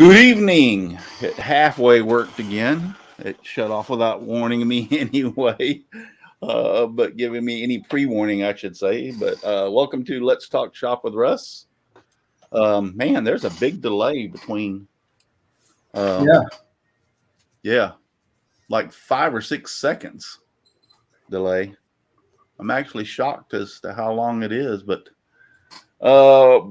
Good evening. It halfway worked again. It shut off without warning me anyway, but giving me any pre-warning, I should say. But welcome to Let's Talk Shop with Russ. Man, there's a big delay between, um, Yeah, yeah, like 5 or 6 seconds delay. I'm actually shocked as to how long it is, but uh,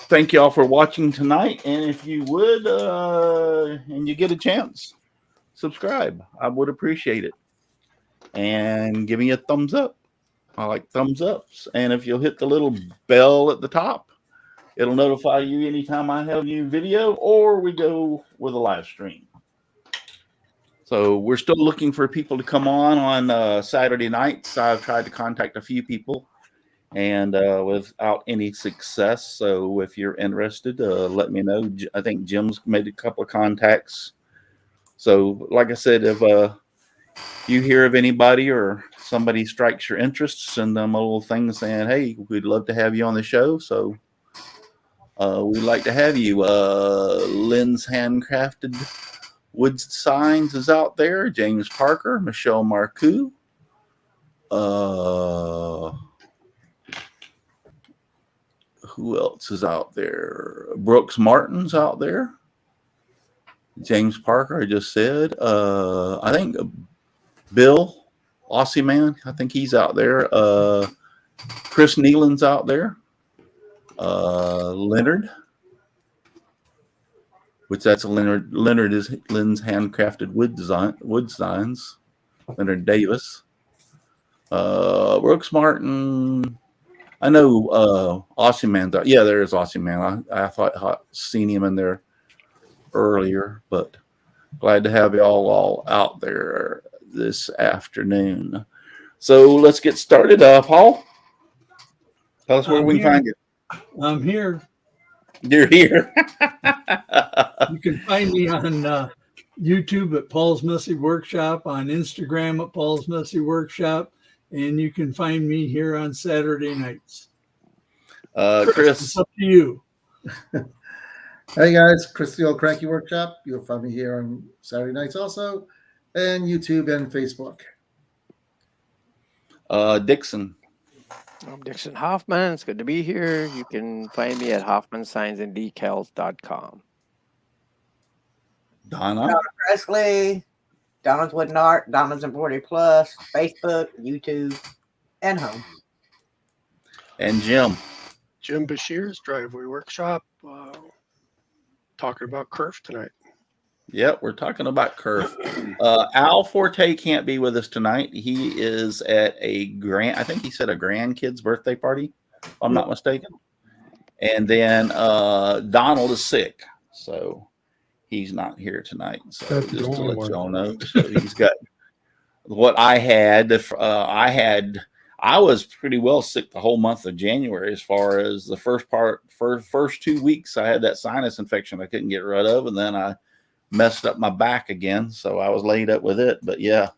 thank y'all for watching tonight. And if you would, and you get a chance, subscribe. I would appreciate it. And give me a thumbs up. I like thumbs ups. And if you'll hit the little bell at the top, it'll notify you anytime I have a new video or we go with a live stream. So we're still looking for people to come on Saturday nights. I've tried to contact a few people and without any success. So if you're interested, let me know. I think Jim's made a couple of contacts. So like I said, if you hear of anybody or somebody strikes your interest, send them a little thing saying, hey, we'd love to have you on the show. So we'd like to have you. Lynn's Handcrafted Wood Signs is out there. James Parker, Michelle Marcoux. Who else is out there? Brooks Martin's out there. James Parker, I just said. I think Bill, Aussie Man, I think he's out there. Chris Nealon's out there. Leonard, which that's Leonard. Leonard is Lynn's Handcrafted Wood Signs. Leonard Davis. Brooks Martin. I know Aussie Man's out. Yeah, there is Aussie Man. I thought I seen him in there earlier, but glad to have y'all all out there this afternoon. So let's get started. Paul, tell us where we can find you. I'm here. You're here. You can find me on YouTube at Paul's Messy Workshop, on Instagram at Paul's Messy Workshop, and you can find me here on Saturday nights. Chris, it's up to you. Hey guys, Chris the Old Cranky Workshop. You'll find me here on Saturday nights also, and YouTube and Facebook. Dixon. I'm Dixon Hoffman. It's good to be here. You can find me at hoffmansignsandDecals.com. Donna. Presley, Donna's Wood and Art, Donna's Embroidery Plus, Facebook, YouTube, and home. And Jim. Jim Bashir's Driveway Workshop. Talking about Kerf tonight. Yep, we're talking about Kerf. Al Forte can't be with us tonight. He is at I think he said a grandkid's birthday party, if I'm not mistaken. And then Donald is sick, so he's not here tonight. So That's just to let one. y'all know, so he's got what I had. I was pretty well sick the whole month of January. As far as the first 2 weeks, I had that sinus infection I couldn't get rid of, and then I messed up my back again, so I was laid up with it. But yeah,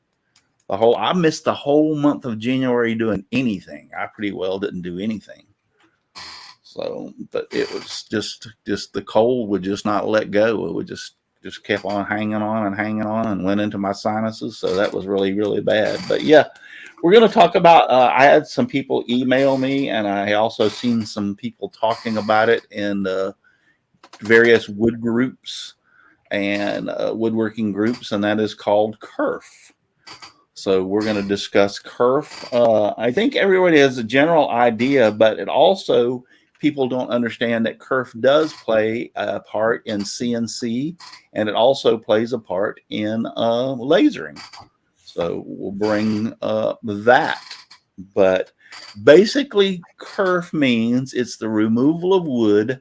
I missed the whole month of January doing anything. I pretty well didn't do anything. So, but it was just the cold would just not let go. It would just kept on hanging on and went into my sinuses. So that was really, really bad. But yeah, we're going to talk about, I had some people email me, and I also seen some people talking about it in various wood groups and woodworking groups, and that is called Kerf. So we're going to discuss Kerf. I think everybody has a general idea, but it also, people don't understand that Kerf does play a part in CNC, and it also plays a part in lasering. So we'll bring that. But basically, Kerf means it's the removal of wood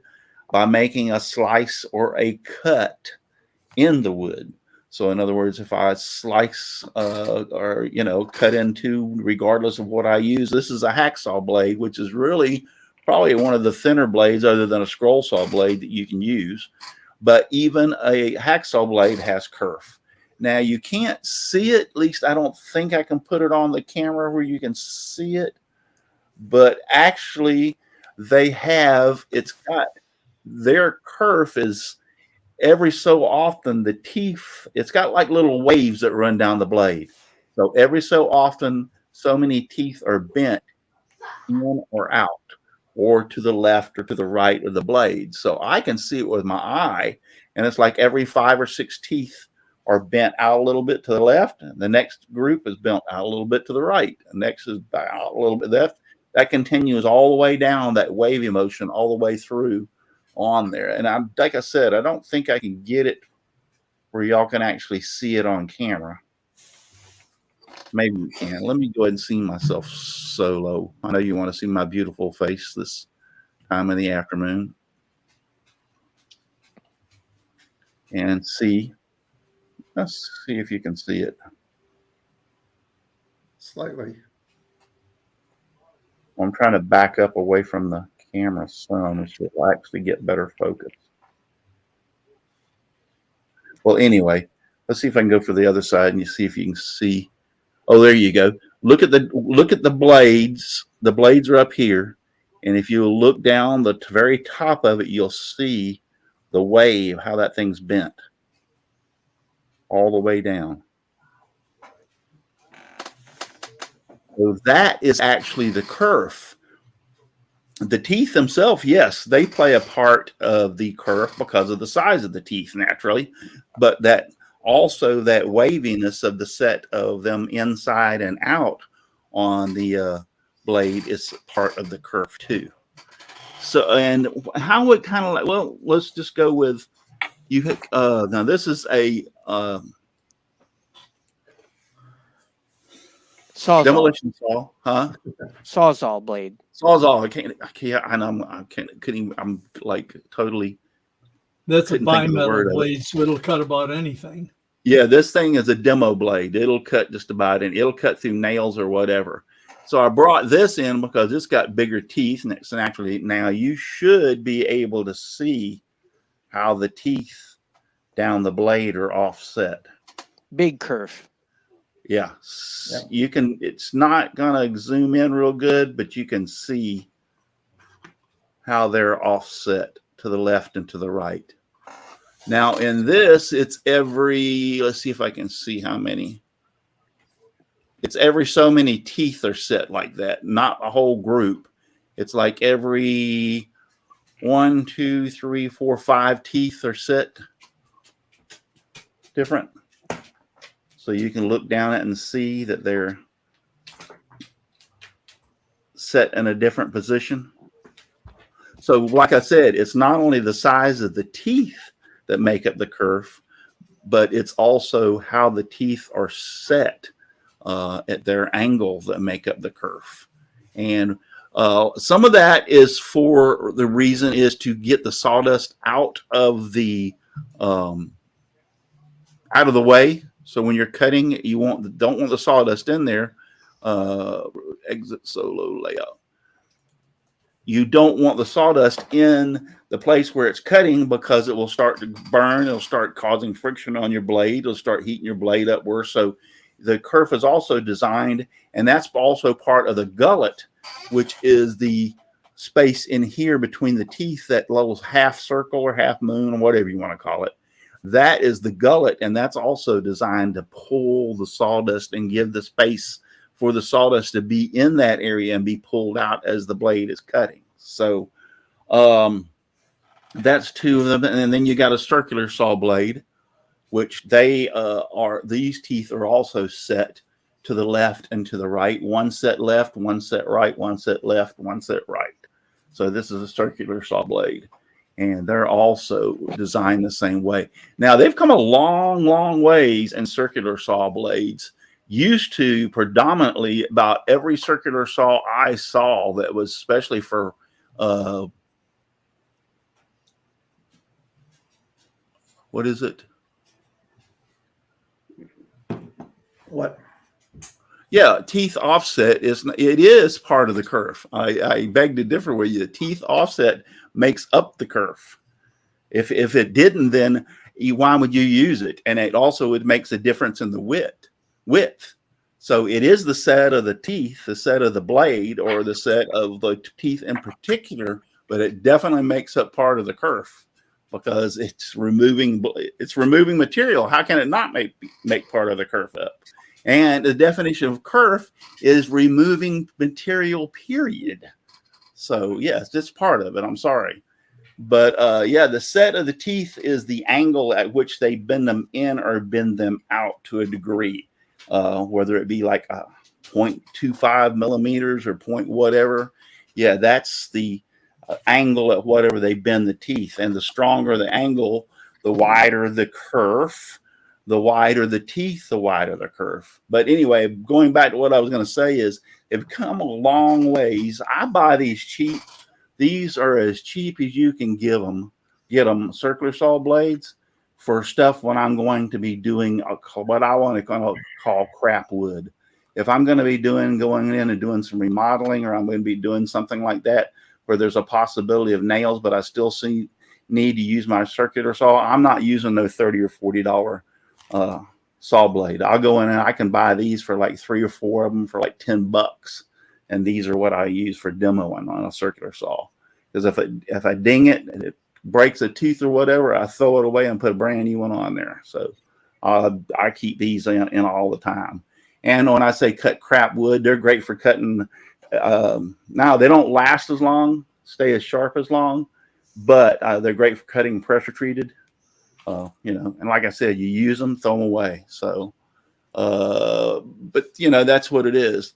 by making a slice or a cut in the wood. So in other words, if I slice or cut into, regardless of what I use, this is a hacksaw blade, which is really probably one of the thinner blades other than a scroll saw blade that you can use. But even a hacksaw blade has kerf. Now you can't see it, at least I don't think I can put it on the camera where you can see it, but actually it's got their kerf is every so often the teeth, it's got like little waves that run down the blade. So every so often, so many teeth are bent in or out, or to the left or to the right of the blade. So I can see it with my eye, and it's like every 5 or 6 teeth are bent out a little bit to the left, and the next group is bent out a little bit to the right, the next is out a little bit left. That continues all the way down, that wavy motion all the way through on there. And I'm like I said, I don't think I can get it where y'all can actually see it on camera. Maybe we can. Let me go ahead and see myself solo. I know you want to see my beautiful face this time in the afternoon. And see. Let's see if you can see it. Slightly. I'm trying to back up away from the camera some, which will actually get better focus. Well, anyway, let's see if I can go for the other side and you see if you can see. Oh, there you go. Look at the blades. The blades are up here, and if you look down the very top of it, you'll see the wave, how that thing's bent all the way down. So that is actually the kerf. The teeth themselves, yes, they play a part of the kerf because of the size of the teeth naturally, but that also that waviness of the set of them inside and out on the blade is part of the kerf too. So, and how it kind of like, well, let's just go with you. Now this is a Sawzall. demolition saw, huh? Sawzall blade. Sawzall. I couldn't even, I'm like totally. That's a Couldn't think of the bimetal word of it. blade, so it'll cut about anything. Yeah, this thing is a demo blade. It'll cut just about it. It'll cut through nails or whatever. So I brought this in because it's got bigger teeth, and it's naturally now you should be able to see how the teeth down the blade are offset. Big kerf. Yeah, you can. It's not gonna zoom in real good, but you can see how they're offset to the left and to the right. Now in this, it's every, let's see if I can see how many. It's every so many teeth are set like that, not a whole group. It's like every 1, 2, 3, 4, 5 teeth are set different. So you can look down at it and see that they're set in a different position. So like I said, it's not only the size of the teeth that make up the kerf, but it's also how the teeth are set at their angles that make up the kerf. And some of that is for the reason is to get the sawdust out of the way. So when you're cutting, you don't want the sawdust in there. Exit solo layout. You don't want the sawdust in the place where it's cutting because it will start to burn. It'll start causing friction on your blade. It'll start heating your blade up worse. So the kerf is also designed, and that's also part of the gullet, which is the space in here between the teeth, that little half circle or half moon or whatever you want to call it. That is the gullet, and that's also designed to pull the sawdust and give the space for the sawdust to be in that area and be pulled out as the blade is cutting. So that's 2 of them. And then you got a circular saw blade, which these teeth are also set to the left and to the right. One set left, one set right, one set left, one set right. So this is a circular saw blade. And they're also designed the same way. Now, they've come a long, long ways in circular saw blades. Used to predominantly about every circular saw I saw that was especially for what is it? What? Yeah, teeth offset is part of the kerf. I beg to differ with you. The teeth offset makes up the kerf. If it didn't, then why would you use it? And it makes a difference in the width. So it is the set of the teeth, the set of the blade, or the set of the teeth in particular, but it definitely makes up part of the kerf. because it's removing material. How can it not make part of the kerf up? And the definition of kerf is removing material, period. So yes, it's part of it. I'm sorry. But yeah, the set of the teeth is the angle at which they bend them in or bend them out to a degree, whether it be like a 0.25 millimeters or point whatever. Yeah, that's the angle at whatever they bend the teeth. And the stronger the angle, the wider the kerf. The wider the teeth, the wider the kerf. But anyway, going back to what I was going to say is they've come a long ways. I buy these cheap. These are as cheap as you can get them circular saw blades for stuff when I'm going to be doing what I want to call crap wood. If I'm going to be going in and doing some remodeling, or I'm going to be doing something like that where there's a possibility of nails, but I still need to use my circular saw, I'm not using no $30 or $40 saw blade. I'll go in and I can buy these for like 3 or 4 of them for like $10. And these are what I use for demoing on a circular saw. Because if I ding it and it breaks a tooth or whatever, I throw it away and put a brand new one on there. So I keep these in all the time. And when I say cut crap wood, they're great for cutting. Now they don't last as long, stay as sharp as long, but they're great for cutting pressure treated. And like I said, you use them, throw them away. So, but that's what it is.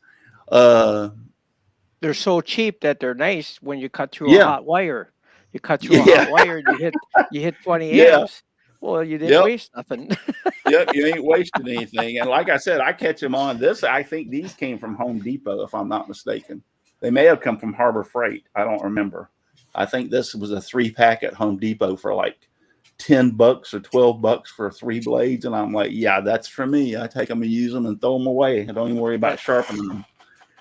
They're so cheap that they're nice when you cut through a hot wire. You cut through a hot wire and you hit 20 amps. Well, you didn't waste nothing. Yep, you ain't wasting anything. And like I said, I catch them on this. I think these came from Home Depot, if I'm not mistaken. They may have come from Harbor Freight. I don't remember. I think this was a 3-pack at Home Depot for like $10 or $12 for 3 blades. And I'm like, yeah, that's for me. I take them and use them and throw them away. I don't even worry about sharpening them.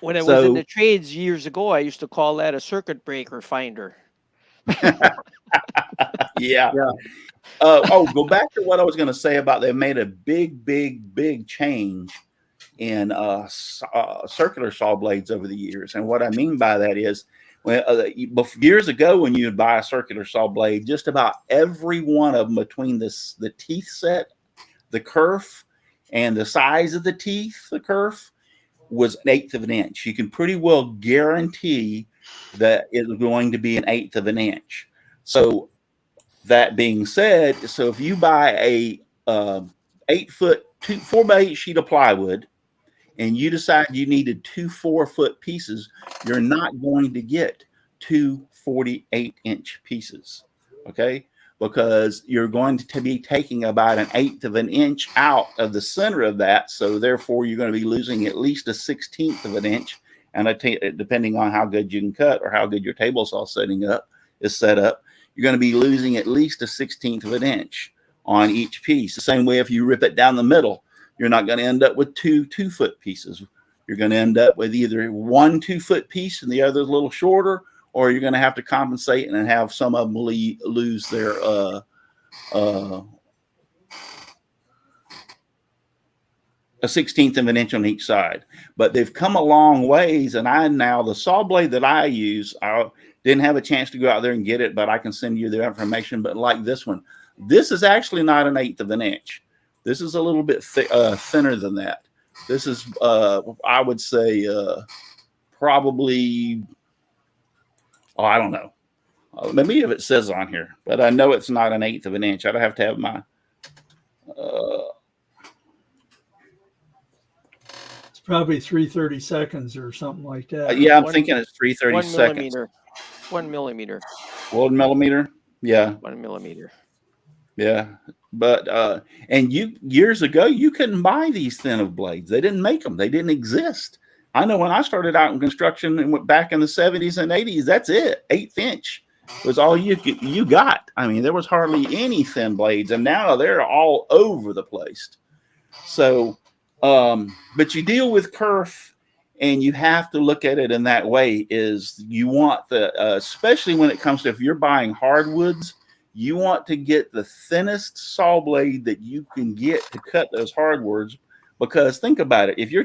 When it was in the trades years ago, I used to call that a circuit breaker finder. Yeah. Go back to what I was going to say about they made a big change in circular saw blades over the years. And what I mean by that is, years ago, when you would buy a circular saw blade, just about every one of them between the teeth set, the kerf, and the size of the teeth, the kerf, was 1/8 of an inch. You can pretty well guarantee that it's going to be 1/8 of an inch. So that being said, so if you buy a 8-foot 4x8 sheet of plywood and you decide you needed 2 4-foot pieces, you're not going to get 2 48-inch pieces. Okay. Because you're going to be taking about 1/8 of an inch out of the center of that. So therefore, you're going to be losing at least a 1/16 of an inch. And depending on how good you can cut or how good your table saw is set up, you're going to be losing at least a 1/16 of an inch on each piece. The same way if you rip it down the middle, you're not going to end up with 2 2-foot pieces. You're going to end up with either 1 2-foot piece and the other a little shorter, or you're going to have to compensate and have some of them lose their a 1/16 of an inch on each side. But they've come a long ways, and the saw blade that I use, I didn't have a chance to go out there and get it, but I can send you the information. But like this one, this is actually not 1/8 of an inch. This is a little bit thinner than that. This is, I would say, probably. Oh, I don't know. Maybe if it says on here, but I know it's not 1/8 of an inch. I'd have to have my. It's probably 3/32 or something like that. Yeah, I'm thinking it's 3/32. 1 millimeter. 1 millimeter. Yeah. 1 millimeter. Yeah. But and years ago you couldn't buy these thin of blades. They didn't make them. They didn't exist. I know when I started out in construction and went back in the 70s and 80s, that's it. 1/8 inch was all you got. I mean, there was hardly any thin blades, and now they're all over the place. So, but you deal with kerf, and you have to look at it in that way. Is you want especially when it comes to if you're buying hardwoods, you want to get the thinnest saw blade that you can get to cut those hardwoods. Because think about it. If you're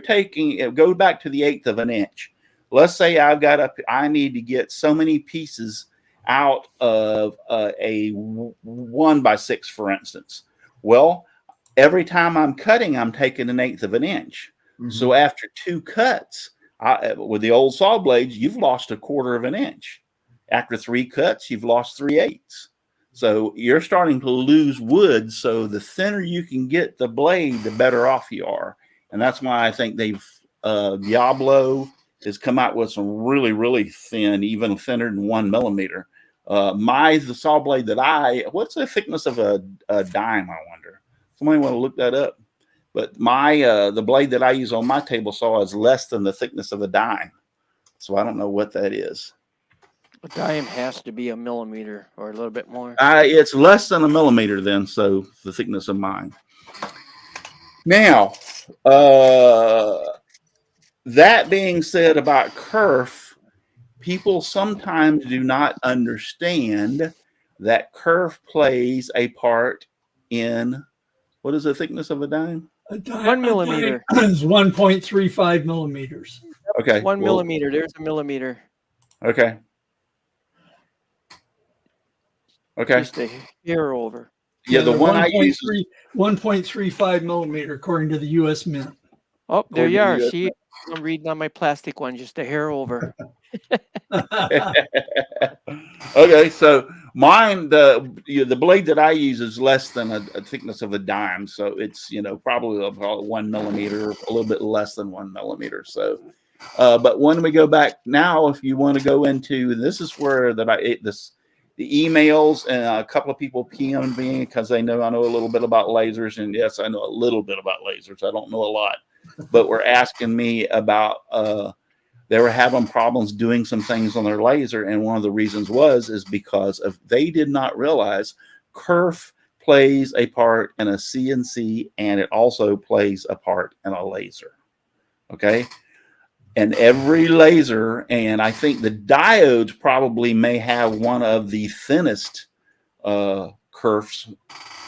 go back to the 1/8 of an inch. Let's say I need to get so many pieces out of a 1x6, for instance. Well, every time I'm cutting, I'm taking 1/8 of an inch. Mm-hmm. So after 2 cuts, with the old saw blades, you've lost 1/4 of an inch. After 3 cuts, you've lost 3/8. So you're starting to lose wood. So the thinner you can get the blade, the better off you are. And that's why I think Diablo has come out with some really, really thin, even thinner than 1 millimeter. The saw blade that what's the thickness of a dime, I wonder? Somebody want to look that up? But the blade that I use on my table saw is less than the thickness of a dime. So I don't know what that is. A dime has to be 1 millimeter or a little bit more. It's less than 1 millimeter then, so the thickness of mine. Now, that being said about kerf, people sometimes do not understand that kerf plays a part in, what is the thickness of a dime? 1 millimeter. Is 1.35 millimeters. Okay. 1 millimeter. There's a millimeter. Okay. Okay. Just a hair over. Yeah, the one I use 1.35 millimeter according to the U.S. Mint. Oh, there you are. See, I'm reading on my plastic one, just a hair over. Okay, so mine, the blade that I use is less than a thickness of a dime, so it's probably about 1 millimeter, a little bit less than 1 millimeter. So, but when we go back now, if you want to go into, this is where the emails, and a couple of people PM'd me because they know I know a little bit about lasers, and yes, I know a little bit about lasers. I don't know a lot, but were asking me about they were having problems doing some things on their laser, and one of the reasons is because they did not realize kerf plays a part in a CNC, and it also plays a part in a laser. Okay. And every laser, and I think the diodes probably may have one of the thinnest kerfs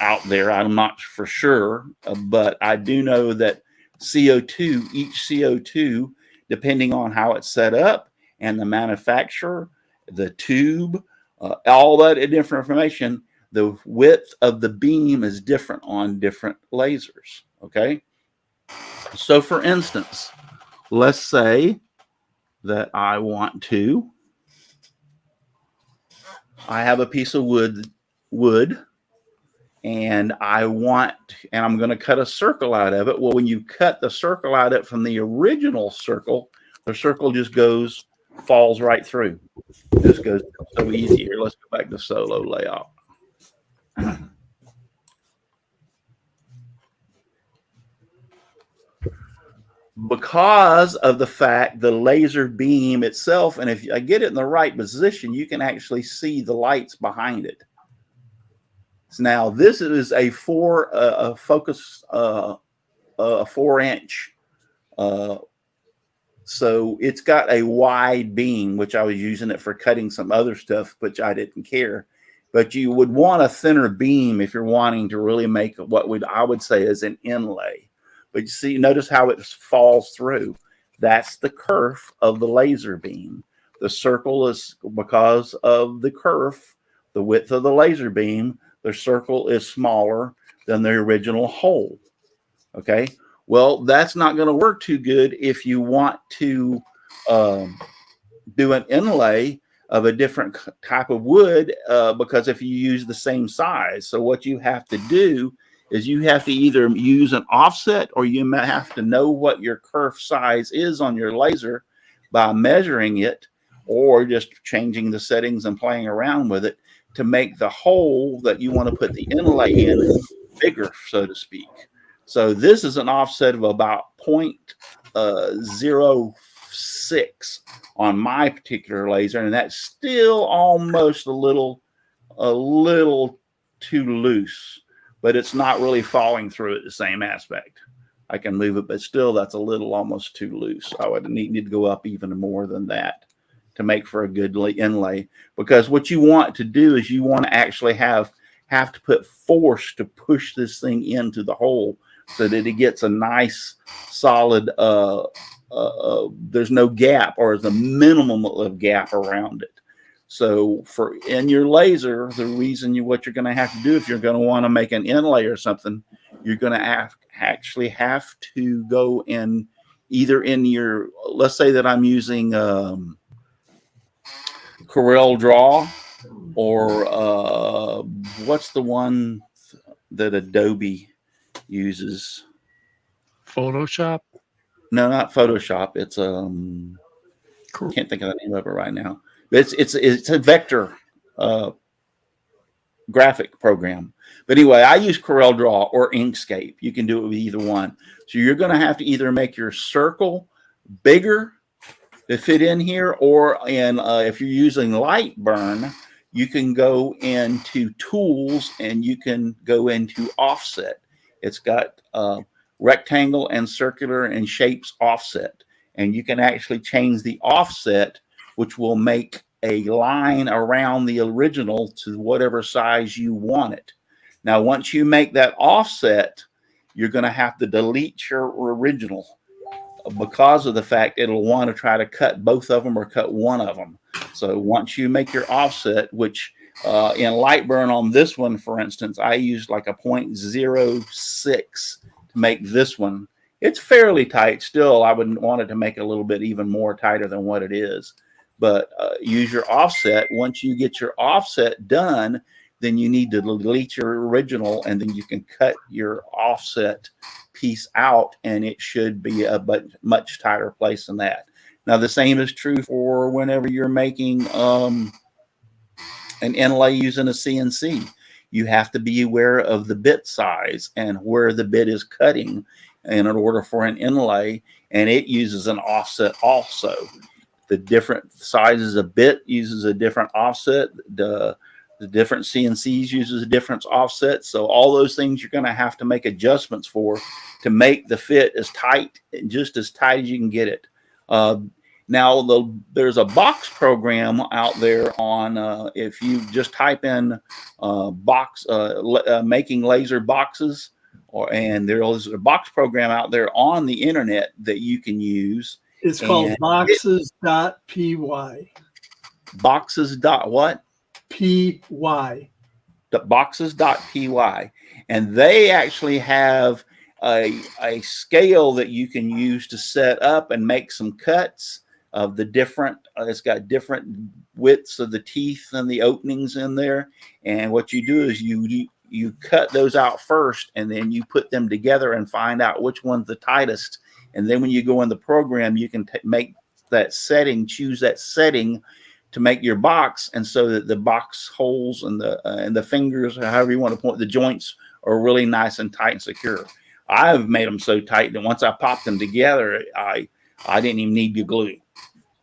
out there. I'm not for sure, but I do know that each CO2, depending on how it's set up and the manufacturer, the tube, all that different information, the width of the beam is different on different lasers. Okay. So for instance, let's say that I have a piece of wood, and I'm going to cut a circle out of it. Well, when you cut the circle out of it from the original circle, the circle just falls right through. This goes so easy here. Let's go back to solo layout. Because of the fact the laser beam itself, and if I get it in the right position, you can actually see the lights behind it. So now this is a 4-inch. So it's got a wide beam, which I was using it for cutting some other stuff, which I didn't care. But you would want a thinner beam if you're wanting to really make I would say is an inlay. But you see, notice how it falls through. That's the kerf of the laser beam. The circle is because of the kerf, the width of the laser beam. The circle is smaller than the original hole. Okay. Well, that's not going to work too good if you want to do an inlay of a different type of wood, because if you use the same size. So what you have to do is you have to either use an offset, or you may have to know what your kerf size is on your laser by measuring it, or just changing the settings and playing around with it to make the hole that you want to put the inlay in bigger, so to speak. So this is an offset of about 0.06 on my particular laser, and that's still almost a little too loose, but it's not really falling through at the same aspect. I can move it, but still that's a little almost too loose. I would need to go up even more than that to make for a good inlay, because what you want to do is you want to actually have to put force to push this thing into the hole so that it gets a nice solid, there's no gap, or the minimum of gap around it. So in your laser, the reason what you're going to have to do if you're going to want to make an inlay or something, you're going to actually have to go in either in your, let's say that I'm using Corel Draw, or what's the one that Adobe uses? Photoshop. No, not Photoshop. It's can't think of the name of it right now. But it's a vector graphic program. But anyway, I use Corel Draw or Inkscape. You can do it with either one. So you're going to have to either make your circle bigger to fit in here, or if you're using Lightburn, you can go into tools and you can go into offset. It's got rectangle and circular and shapes offset, and you can actually change the offset, which will make a line around the original to whatever size you want it. Now, once you make that offset, you're going to have to delete your original, because of the fact it'll want to try to cut both of them or cut one of them. So once you make your offset, which in Lightburn on this one, for instance, I used like a 0.06 to make this one. It's fairly tight still. I would want it to make it a little bit even more tighter than what it is. But use your offset. Once you get your offset done, then you need to delete your original, and then you can cut your offset piece out, and it should be a much tighter place than that. Now, the same is true for whenever you're making an inlay using a CNC. You have to be aware of the bit size and where the bit is cutting in order for an inlay, and it uses an offset also. The different sizes of bit uses a different offset. The different CNCs uses a different offset. So all those things you're going to have to make adjustments for to make the fit as tight, just as tight as you can get it. Now, there's a box program out there on, if you just type in making laser boxes, and there's a box program out there on the internet that you can use. It's called boxes.py. Boxes dot what? PY. Boxes.py. And they actually have a scale that you can use to set up and make some cuts of the different, it's got different widths of the teeth and the openings in there. And what you do is you cut those out first, and then you put them together and find out which one's the tightest. And then when you go in the program, you can make that setting, choose that setting to make your box, and so that the box holes and the fingers, or however you want to point, the joints are really nice and tight and secure. I've made them so tight that once I popped them together, I didn't even need to glue.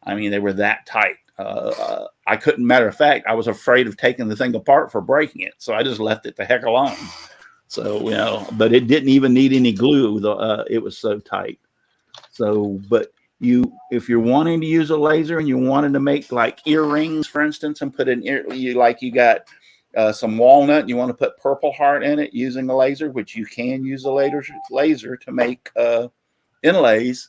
I mean, they were that tight. I couldn't. Matter of fact, I was afraid of taking the thing apart for breaking it, so I just left it the heck alone. So but it didn't even need any glue. It was so tight. So, but if you're wanting to use a laser and you wanted to make like earrings, for instance, and put an ear, you got some walnut, and you want to put Purple Heart in it using a laser, which you can use a laser to make inlays.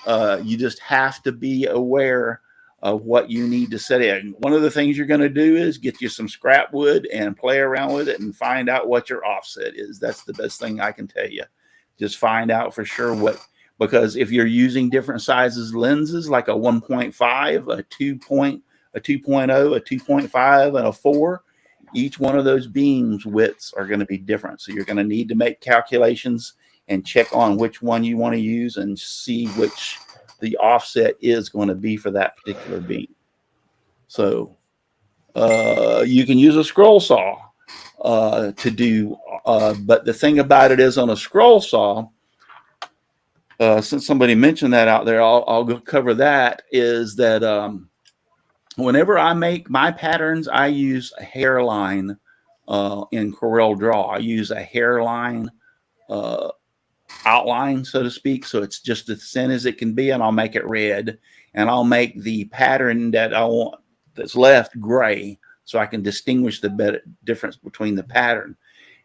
You just have to be aware of what you need to set in. One of the things you're going to do is get you some scrap wood and play around with it and find out what your offset is. That's the best thing I can tell you. Just find out for sure because if you're using different sizes lenses, like a 1.5, a 2.0, a 2.5, and a 4, each one of those beams widths are going to be different. So you're going to need to make calculations and check on which one you want to use and see which the offset is going to be for that particular beam. So you can use a scroll saw to do, but the thing about it is, on a scroll saw, since somebody mentioned that out there, I'll go cover that, is that whenever I make my patterns, I use a hairline in Corel Draw. I use a hairline outline, so to speak, so it's just as thin as it can be, and I'll make it red, and I'll make the pattern that I want that's left gray, so I can distinguish the difference between the pattern.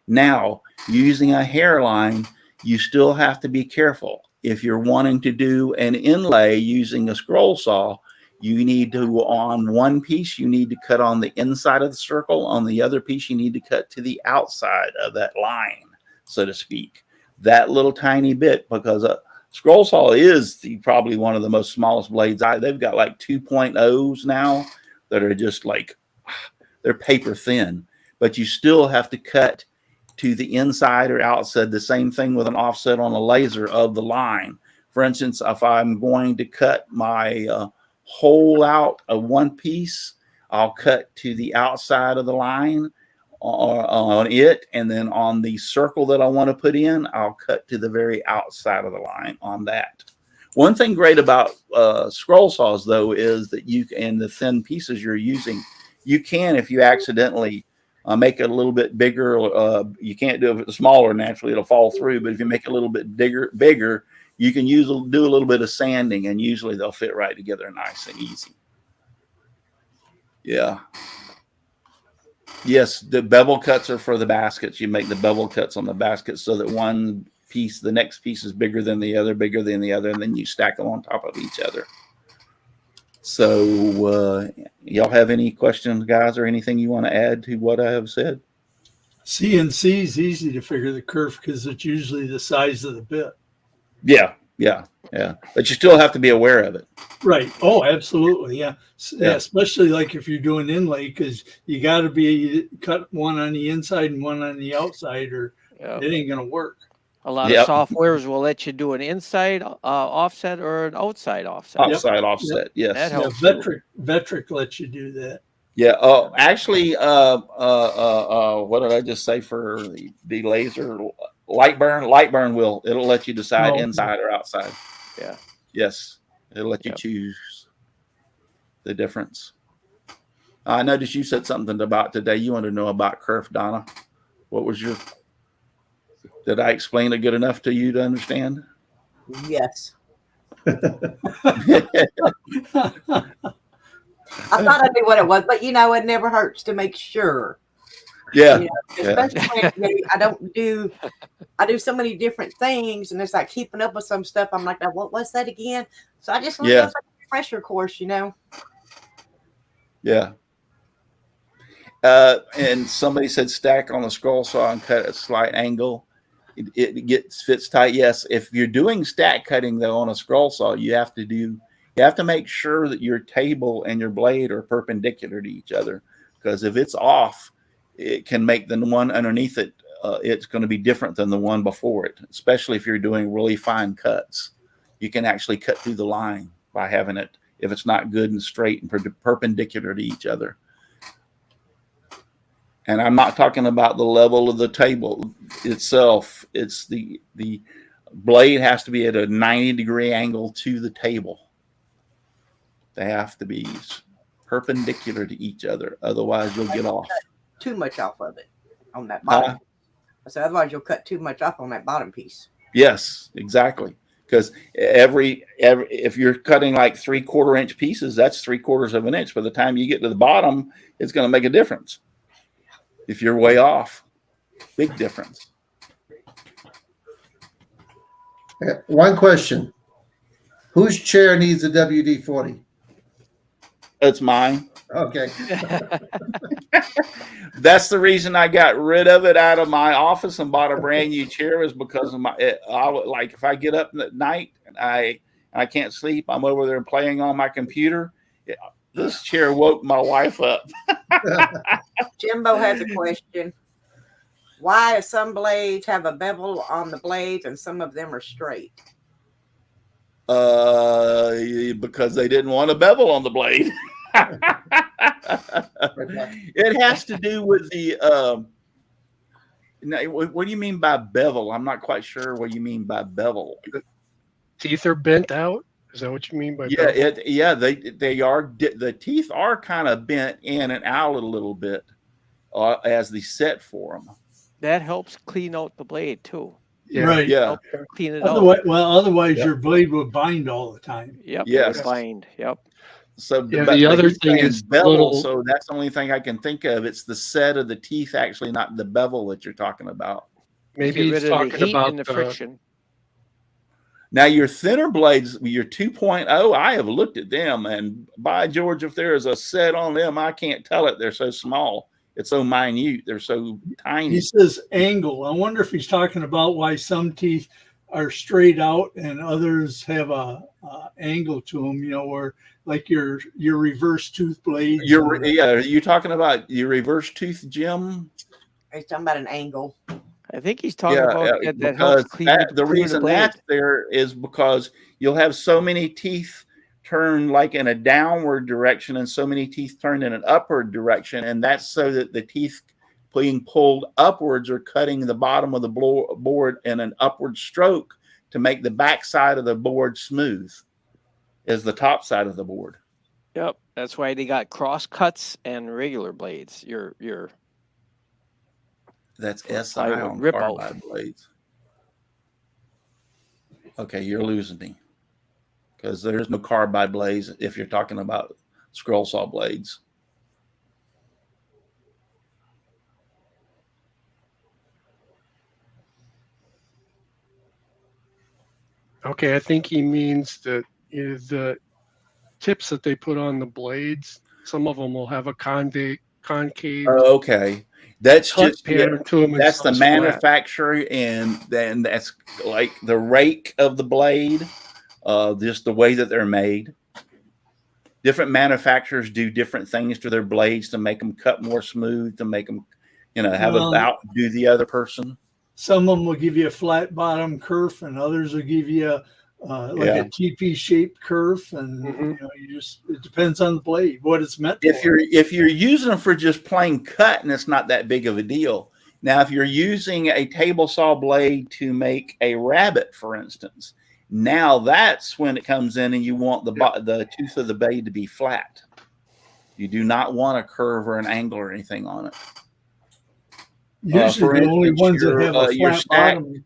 Now, using a hairline, you still have to be careful. If you're wanting to do an inlay using a scroll saw, You need to, on one piece, you need to cut on the inside of the circle. On the other piece, you need to cut to the outside of that line, so to speak. That little tiny bit, because a scroll saw is probably one of the most smallest blades. They've got like 2.0s now that are just like, they're paper thin, but you still have to cut to the inside or outside. The same thing with an offset on a laser of the line. For instance, if I'm going to cut my hole out of one piece, I'll cut to the outside of the line on it, and then on the circle that I want to put in, I'll cut to the very outside of the line on that. One thing great about scroll saws, though, is that you and the thin pieces you're using, you can, if you accidentally make it a little bit bigger, you can't do it if it's smaller. Naturally, it'll fall through. But if you make it a little bit bigger, you can do a little bit of sanding, and usually they'll fit right together, nice and easy. Yeah. Yes, the bevel cuts are for the baskets. You make the bevel cuts on the baskets so that one piece, the next piece is bigger than the other, and then you stack them on top of each other. So y'all have any questions, guys, or anything you want to add to what I have said? CNC is easy to figure the kerf because it's usually the size of the bit. Yeah. But you still have to be aware of it. Right. Oh, absolutely. Yeah. Especially like if you're doing inlay, because you got to be cut one on the inside and one on the outside, or it ain't going to work. A lot of softwares will let you do an inside offset or an outside offset. Outside offset, yes. That helps. Vetric lets you do that. Yeah. Oh, actually, what did I just say for the laser? Lightburn will. It'll let you decide inside or outside. Yeah. Yes. It'll let you choose the difference. I noticed you said something about today. You want to know about Kerf, Donna. What was your... Did I explain it good enough to you to understand? Yes. I thought I knew what it was, but it never hurts to make sure. Yeah. Especially when I do so many different things, and it's like keeping up with some stuff. I'm like, what's that again? So I just want to go for a refresher course, Yeah. And somebody said stack on the scroll saw and cut at a slight angle. It fits tight. Yes. If you're doing stack cutting though on a scroll saw, you have to make sure that your table and your blade are perpendicular to each other, because if it's off, it can make the one underneath it. It's going to be different than the one before it, especially if you're doing really fine cuts. You can actually cut through the line by having it, if it's not good and straight and perpendicular to each other. And I'm not talking about the level of the table itself. It's the blade has to be at a 90-degree angle to the table. They have to be perpendicular to each other. Otherwise, you'll get off. Too much off of it on that bottom. So otherwise, you'll cut too much off on that bottom piece. Yes, exactly. Because if you're cutting like 3/4 inch pieces, that's 3/4 of an inch. By the time you get to the bottom, it's going to make a difference. If you're way off, big difference. One question: whose chair needs a WD-40? It's mine. Okay. That's the reason I got rid of it out of my office and bought a brand new chair, is because of like if I get up at night and I can't sleep, I'm over there playing on my computer. This chair woke my wife up. Jimbo has a question. Why do some blades have a bevel on the blades and some of them are straight? Because they didn't want a bevel on the blade. It has to do with the what do you mean by bevel? I'm not quite sure what you mean by bevel. Teeth are bent out. Is that what you mean by bevel? They are. The teeth are kind of bent in and out a little bit as they set for them. That helps clean out the blade too. Yeah. Right. Yeah. Clean it out. Well, otherwise your blade would bind all the time. Yep. Yes. Bind. Yep. So the other thing is bevel. So that's the only thing I can think of. It's the set of the teeth, actually, not the bevel that you're talking about. Maybe he's talking about the friction. Now your thinner blades, your 2.0, I have looked at them, and by George, if there is a set on them, I can't tell it. They're so small. It's so minute. They're so tiny. He says angle. I wonder if he's talking about why some teeth are straight out and others have a angle to them, you know, or like your reverse tooth blades. Are you talking about your reverse tooth, Jim? He's talking about an angle. I think he's talking about that helps clean the reason that's there is because you'll have so many teeth turn like in a downward direction and so many teeth turn in an upward direction, and that's so that the teeth being pulled upwards are cutting the bottom of the board in an upward stroke to make the back side of the board smooth as the top side of the board. Yep, that's why they got cross cuts and regular blades. Your That's S09 on carbide blades. Okay, you're losing me because there's no carbide blades if you're talking about scroll saw blades. Okay, I think he means that the tips that they put on the blades, some of them will have a concave. Okay. That's just pattern to them. That's the manufacturer, and then that's like the rake of the blade, just the way that they're made. Different manufacturers do different things to their blades to make them cut more smooth, to make them, have outdo the other person. Some of them will give you a flat bottom kerf, and others will give you a TP shaped kerf, and it depends on the blade, what it's meant for. If you're using them for just plain cut, and it's not that big of a deal. Now, if you're using a table saw blade to make a rabbit, for instance, now that's when it comes in, and you want the tooth of the blade to be flat. You do not want a curve or an angle or anything on it. Usually, the only ones that have a flat bottom.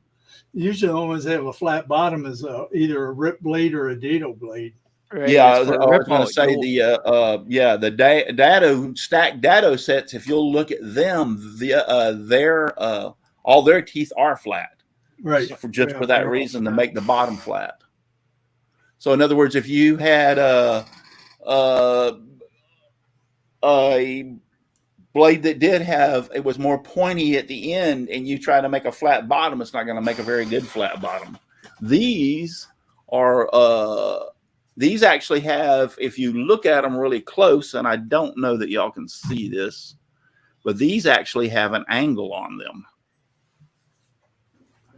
Usually, the only ones that have a flat bottom is either a rip blade or a dado blade. Right. Yeah, I was going to say the dado stacked dado sets. If you'll look at them, all their teeth are flat, right? For that reason, to make the bottom flat. So, in other words, if you had a blade that it was more pointy at the end, and you try to make a flat bottom, it's not going to make a very good flat bottom. These actually have, if you look at them really close, and I don't know that y'all can see this, but these actually have an angle on them.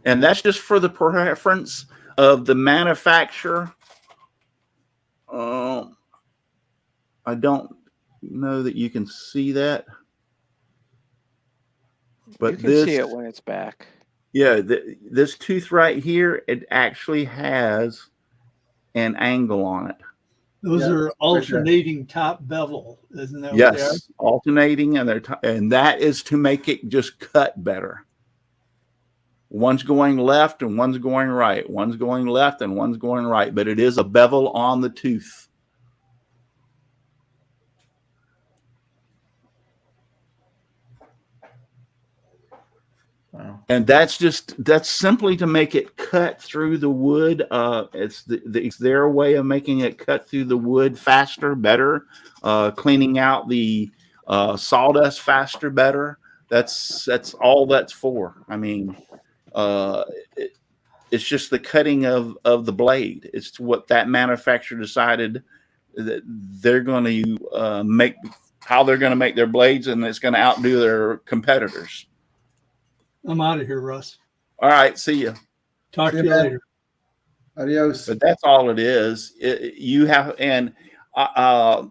And that's just for the preference of the manufacturer. I don't know that you can see that. But you can see it when it's back. Yeah, this tooth right here, it actually has an angle on it. Those are alternating top bevel, isn't that? Yes, what they are? Alternating, and that is to make it just cut better. One's going left and one's going right. One's going left and one's going right, but it is a bevel on the tooth. Wow. And that's simply to make it cut through the wood. It's their way of making it cut through the wood faster, better, cleaning out the sawdust faster, better. That's all that's for. I mean, it's just the cutting of the blade. It's what that manufacturer decided that they're going to make, how they're going to make their blades, and it's going to outdo their competitors. I'm out of here, Russ. All right, see you. Talk to you later. Adios. But that's all it is. You have, and the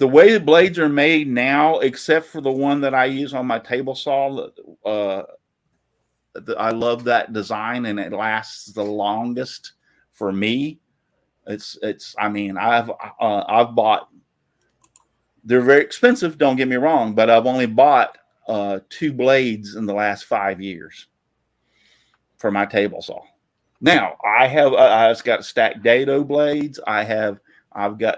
way the blades are made now, except for the one that I use on my table saw, I love that design, and it lasts the longest for me. I mean, I've bought. They're very expensive. Don't get me wrong, but I've only bought 2 blades in the last 5 years for my table saw. Now I've got stacked dado blades. I've got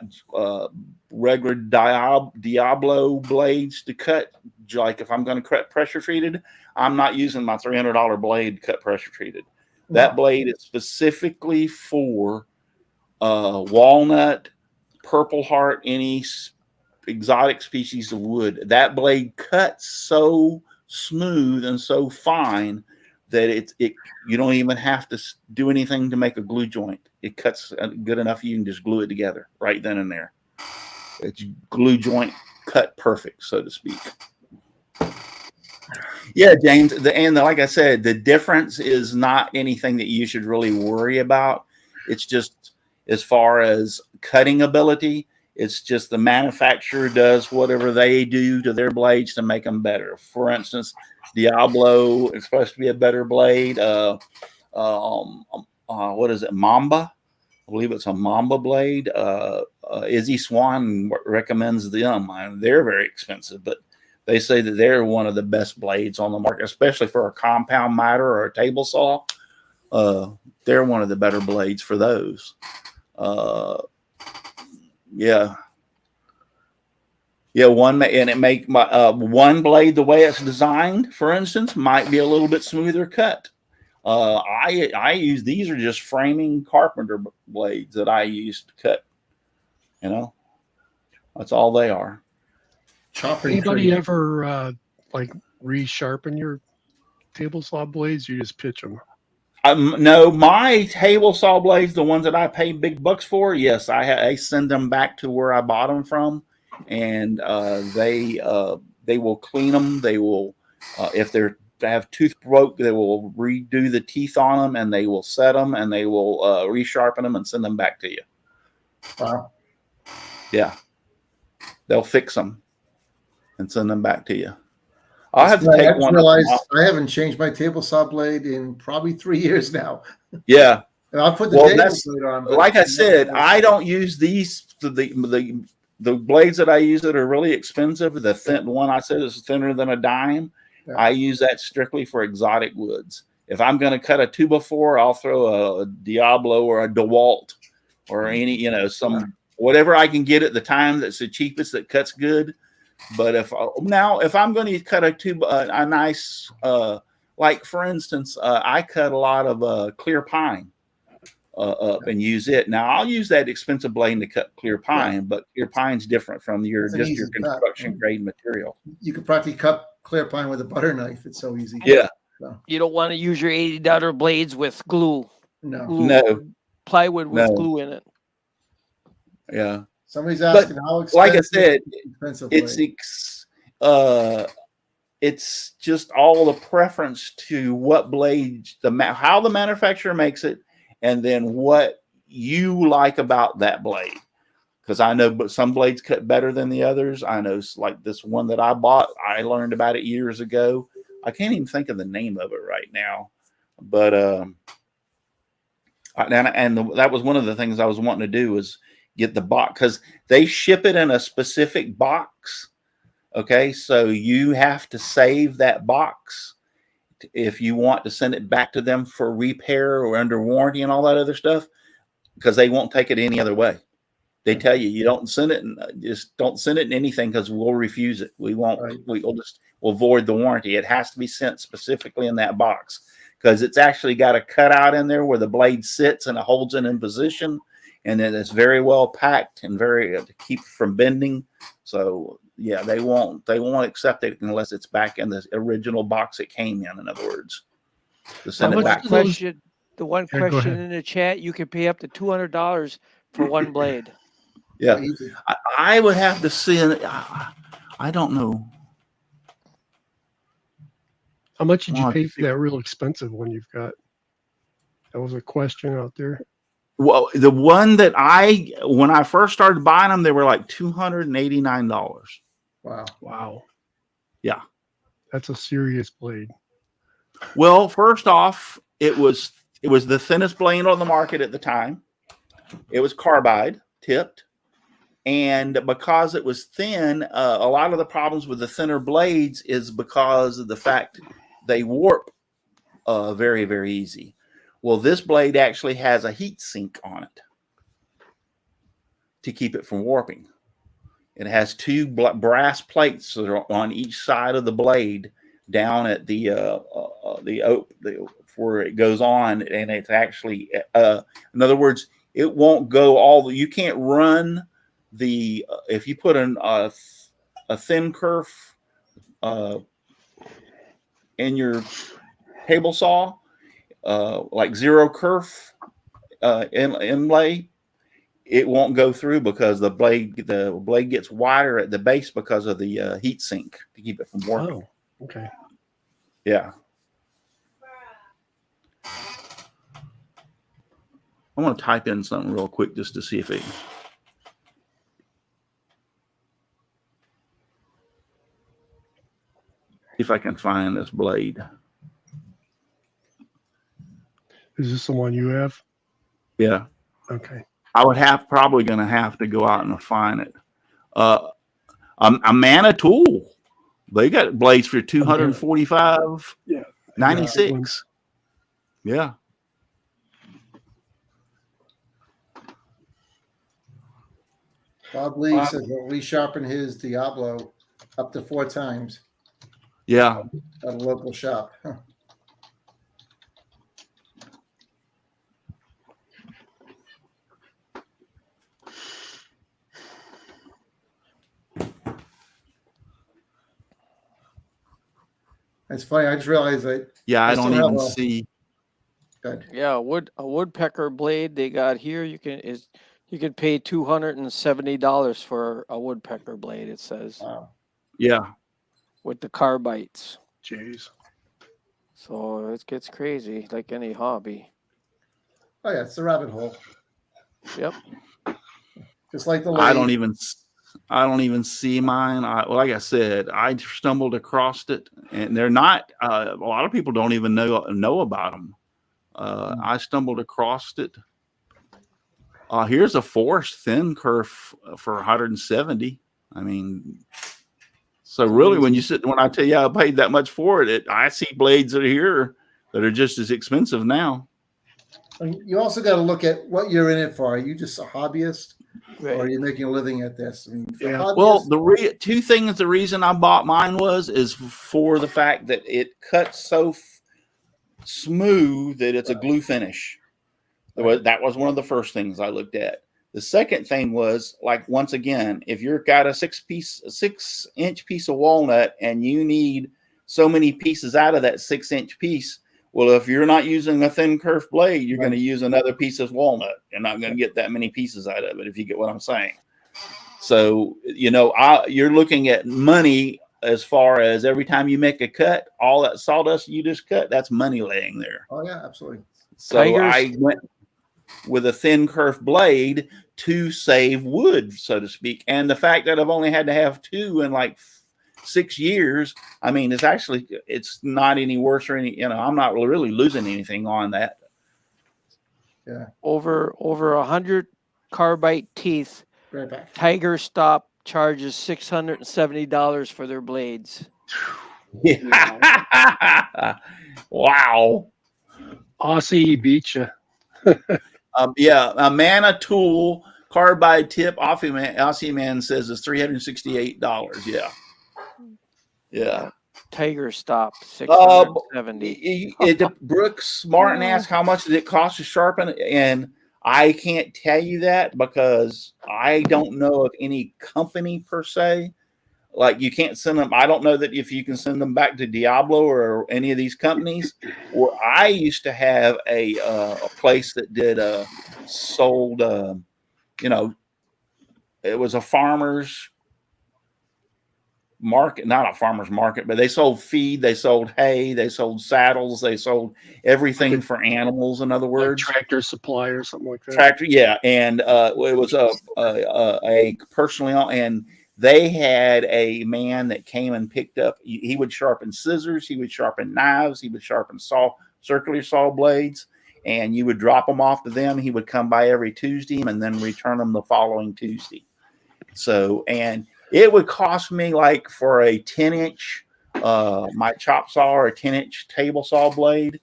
regular Diablo blades to cut. Like if I'm going to cut pressure treated, I'm not using my $300 blade to cut pressure treated. That blade is specifically for walnut, purple heart, any exotic species of wood. That blade cuts so smooth and so fine that you don't even have to do anything to make a glue joint. It cuts good enough you can just glue it together right then and there. It's glue joint cut perfect, so to speak. Yeah, James, like I said, the difference is not anything that you should really worry about. It's just as far as cutting ability, it's just the manufacturer does whatever they do to their blades to make them better. For instance, Diablo is supposed to be a better blade. What is it? Mamba? I believe it's a Mamba blade. Izzy Swan recommends them. They're very expensive, but they say that they're one of the best blades on the market, especially for a compound miter or a table saw. They're one of the better blades for those. Yeah. One blade, the way it's designed, for instance, might be a little bit smoother cut. I use, these are just framing carpenter blades that I use to cut. That's all they are. Anybody ever like resharpen your table saw blades? You just pitch them. No, my table saw blades, the ones that I pay big bucks for, yes, I send them back to where I bought them from, and they will clean them. They will, if they have tooth broke, they will redo the teeth on them, and they will set them, and they will resharpen them and send them back to you. Wow. Yeah, they'll fix them and send them back to you. I'll have to take I one. Realize I haven't changed my table saw blade in probably 3 years now. Yeah. And I'll put the table blade on. Like I said, I don't use these. The blades that I use that are really expensive, the one I said is thinner than a dime. Yeah. I use that strictly for exotic woods. If I'm going to cut a 2x4, I'll throw a Diablo or a DeWalt or any, whatever I can get at the time that's the cheapest that cuts good. But if I'm going to cut a nice, like for instance, I cut a lot of clear pine up and use it. Now I'll use that expensive blade to cut clear pine, but clear pine's different from your construction grade material. You could practically cut clear pine with a butter knife. It's so easy. Yeah. So. You don't want to use your $80 blades with glue. No. Plywood with glue in it. Yeah. Somebody's asking how expensive. Like I said, it's just all the preference to what blade, how the manufacturer makes it, and then what you like about that blade. Because I know some blades cut better than the others. I know, like this one that I bought, I learned about it years ago. I can't even think of the name of it right now, but that was one of the things I was wanting to do was get the box, because they ship it in a specific box. Okay, so you have to save that box if you want to send it back to them for repair or under warranty and all that other stuff, because they won't take it any other way. They tell you, you don't send it, and just don't send it in anything, because we'll refuse it. We won't. Right. We'll void the warranty. It has to be sent specifically in that box, because it's actually got a cutout in there where the blade sits and it holds it in position. And then it's very well packed and very to keep from bending. So yeah, they won't accept it unless it's back in the original box it came in other words, to send it back. The one question in the chat: you can pay up to $200 for one blade. Yeah, I would have to send. I don't know. How much did you pay for that real expensive one you've got? That was a question out there. Well, the one that when I first started buying them, they were like $289. Wow. Yeah. That's a serious blade. Well, first off, it was the thinnest blade on the market at the time. It was carbide tipped. And because it was thin, a lot of the problems with the thinner blades is because of the fact they warp very, very easy. Well, this blade actually has a heat sink on it to keep it from warping. It has two brass plates that are on each side of the blade down at the before it goes on, and it's actually in other words, it won't go all the. You can't run the if you put a thin kerf in your table saw, like zero kerf inlay, it won't go through because the blade gets wider at the base because of the heat sink to keep it from working. Oh, okay. Yeah. I want to type in something real quick just to see if I can find this blade. Is this the one you have? Yeah. Okay. I would probably going to have to go out and find it. A Mana Tool. They got blades for $245. Yeah. 96. Yeah. Bob Lee says he'll resharpen his Diablo up to 4 times. Yeah. At a local shop. Huh. It's funny. I just realized that. Yeah, I don't even see. Good. Yeah, a woodpecker blade they got here. You can pay $270 for a woodpecker blade. It says. Wow. Yeah. With the carbites. Jeez. So it gets crazy, like any hobby. Oh yeah, it's the rabbit hole. Yep. Just like the. I don't even see mine. Like I said, I stumbled across it, and they're not. A lot of people don't even know about them. I stumbled across it. Here's a forced thin kerf for 170. I mean, so really, when I tell you I paid that much for it, I see blades that are here that are just as expensive now. You also got to look at what you're in it for. Are you just a hobbyist, Right. or are you making a living at this? I mean, Yeah. Well, two things. The reason I bought mine is for the fact that it cuts so smooth that it's a glue finish. That was one of the first things I looked at. The second thing was, like, once again, if you've got a 6-inch piece of walnut and you need so many pieces out of that 6-inch piece, well, if you're not using a thin kerf blade, you're going to use another piece of walnut. You're not going to get that many pieces out of it, if you get what I'm saying. So, you're looking at money as far as every time you make a cut, all that sawdust you just cut, that's money laying there. Oh yeah, absolutely. So I went with a thin kerf blade to save wood, so to speak. And the fact that I've only had to have 2 in like 6 years, I mean, it's not any worse or any, I'm not really losing anything on that. Yeah. Over 100 carbide teeth. Right back. Tiger Stop charges $670 for their blades. Yeah. Wow. Aussie beat you. Yeah, a Mana Tool carbide tip. Aussie Man says it's $368. Yeah. Yeah. Tiger Stop, $670. Brooks Martin asked how much did it cost to sharpen, and I can't tell you that because I don't know of any company per se. Like, you can't send them. I don't know that if you can send them back to Diablo or any of these companies. Or I used to have a place that sold. It was a farmer's market, not a farmer's market, but they sold feed, they sold hay, they sold saddles, they sold everything for animals. In other words, like tractor supply or something like that. Tractor, yeah, and it was a personally owned, and they had a man that came and picked up. He would sharpen scissors, he would sharpen knives, he would sharpen circular saw blades, and you would drop them off to them. He would come by every Tuesday and then return them the following Tuesday. So, and it would cost me, like, for a 10-inch my chop saw or a 10-inch table saw blade,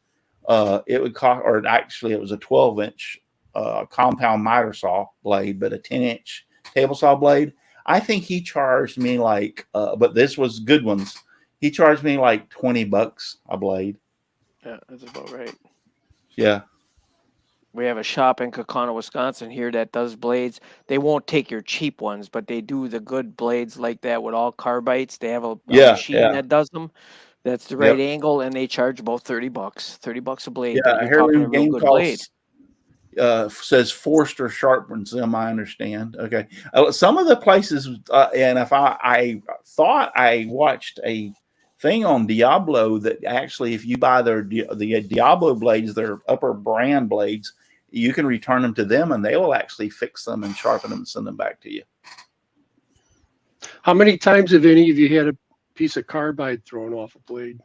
it would cost, or actually it was a 12-inch compound miter saw blade, but a 10-inch table saw blade. I think he charged me like, but this was good ones. He charged me like $20 a blade. Yeah, that's about right. Yeah. We have a shop in Kaukauna, Wisconsin here that does blades. They won't take your cheap ones, but they do the good blades like that with all carbides. They have a machine that does them. That's the right angle, and they charge about $30. $30 a blade. Yeah, But you're talking a Heirloom real Game good blade. Says Forster sharpens them. I understand. Okay, some of the places, and if I thought I watched a thing on Diablo that actually, if you buy the Diablo blades, their upper brand blades, you can return them to them, and they will actually fix them and sharpen them and send them back to you. How many times have any of you had a piece of carbide thrown off a blade?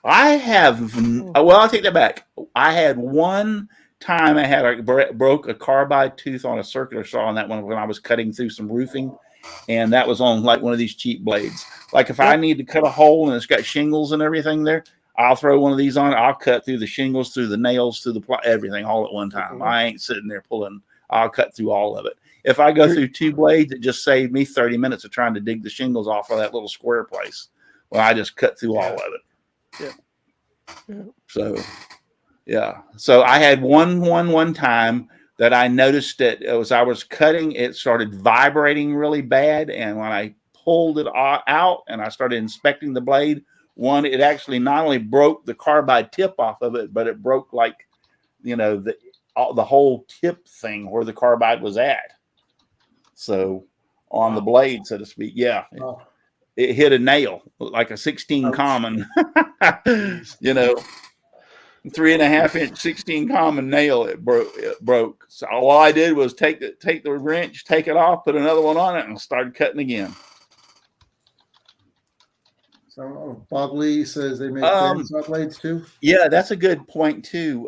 I have. Well, I'll take that back. I had one time I broke a carbide tooth on a circular saw on that one when I was cutting through some roofing, and that was on like one of these cheap blades. Like if I need to cut a hole and it's got shingles and everything there, I'll throw one of these on. I'll cut through the shingles, through the nails, through everything all at one time. I ain't sitting there pulling. I'll cut through all of it. If I go through 2 blades, it just saved me 30 minutes of trying to dig the shingles off of that little square place. Well, I just cut through all of it. Yeah. So, yeah. So I had one time that I noticed that as I was cutting, it started vibrating really bad. And when I pulled it out and I started inspecting the blade, it actually not only broke the carbide tip off of it, but it broke like, the whole tip thing where the carbide was at. So on the blade, so to speak. Yeah. It hit a nail, like a 16 common, 3.5-inch 16 common nail. It broke. So all I did was take the wrench, take it off, put another one on it, and started cutting again. So Bob Lee says they make bandsaw blades too. Yeah, that's a good point too.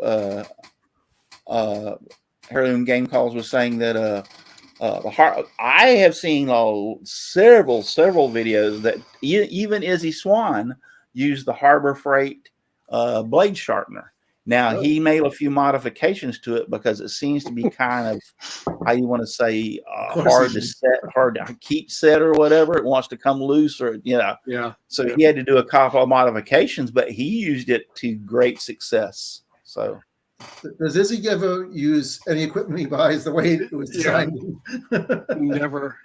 Heirloom Game Calls was saying that I have seen several videos that even Izzy Swan used the Harbor Freight blade sharpener. Now he made a few modifications to it because it seems to be kind of, how you want to say, hard to set, hard to keep set or whatever. It wants to come loose or So he had to do a couple of modifications, but he used it to great success. So. Does Izzy ever use any equipment he buys the way it was designed? Never.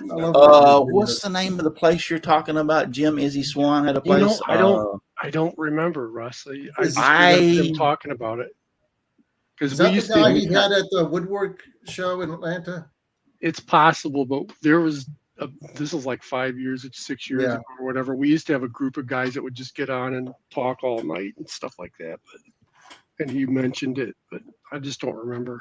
What's the name of the place you're talking about, Jim? Izzy Swan had a place. I don't remember, Russ. I him talking about it because we used to. He had at the woodwork show in Atlanta. It's possible, but there was. This was like 5 years, 6 years ago or whatever. We used to have a group of guys that would just get on and talk all night and stuff like that. And he mentioned it, but I just don't remember.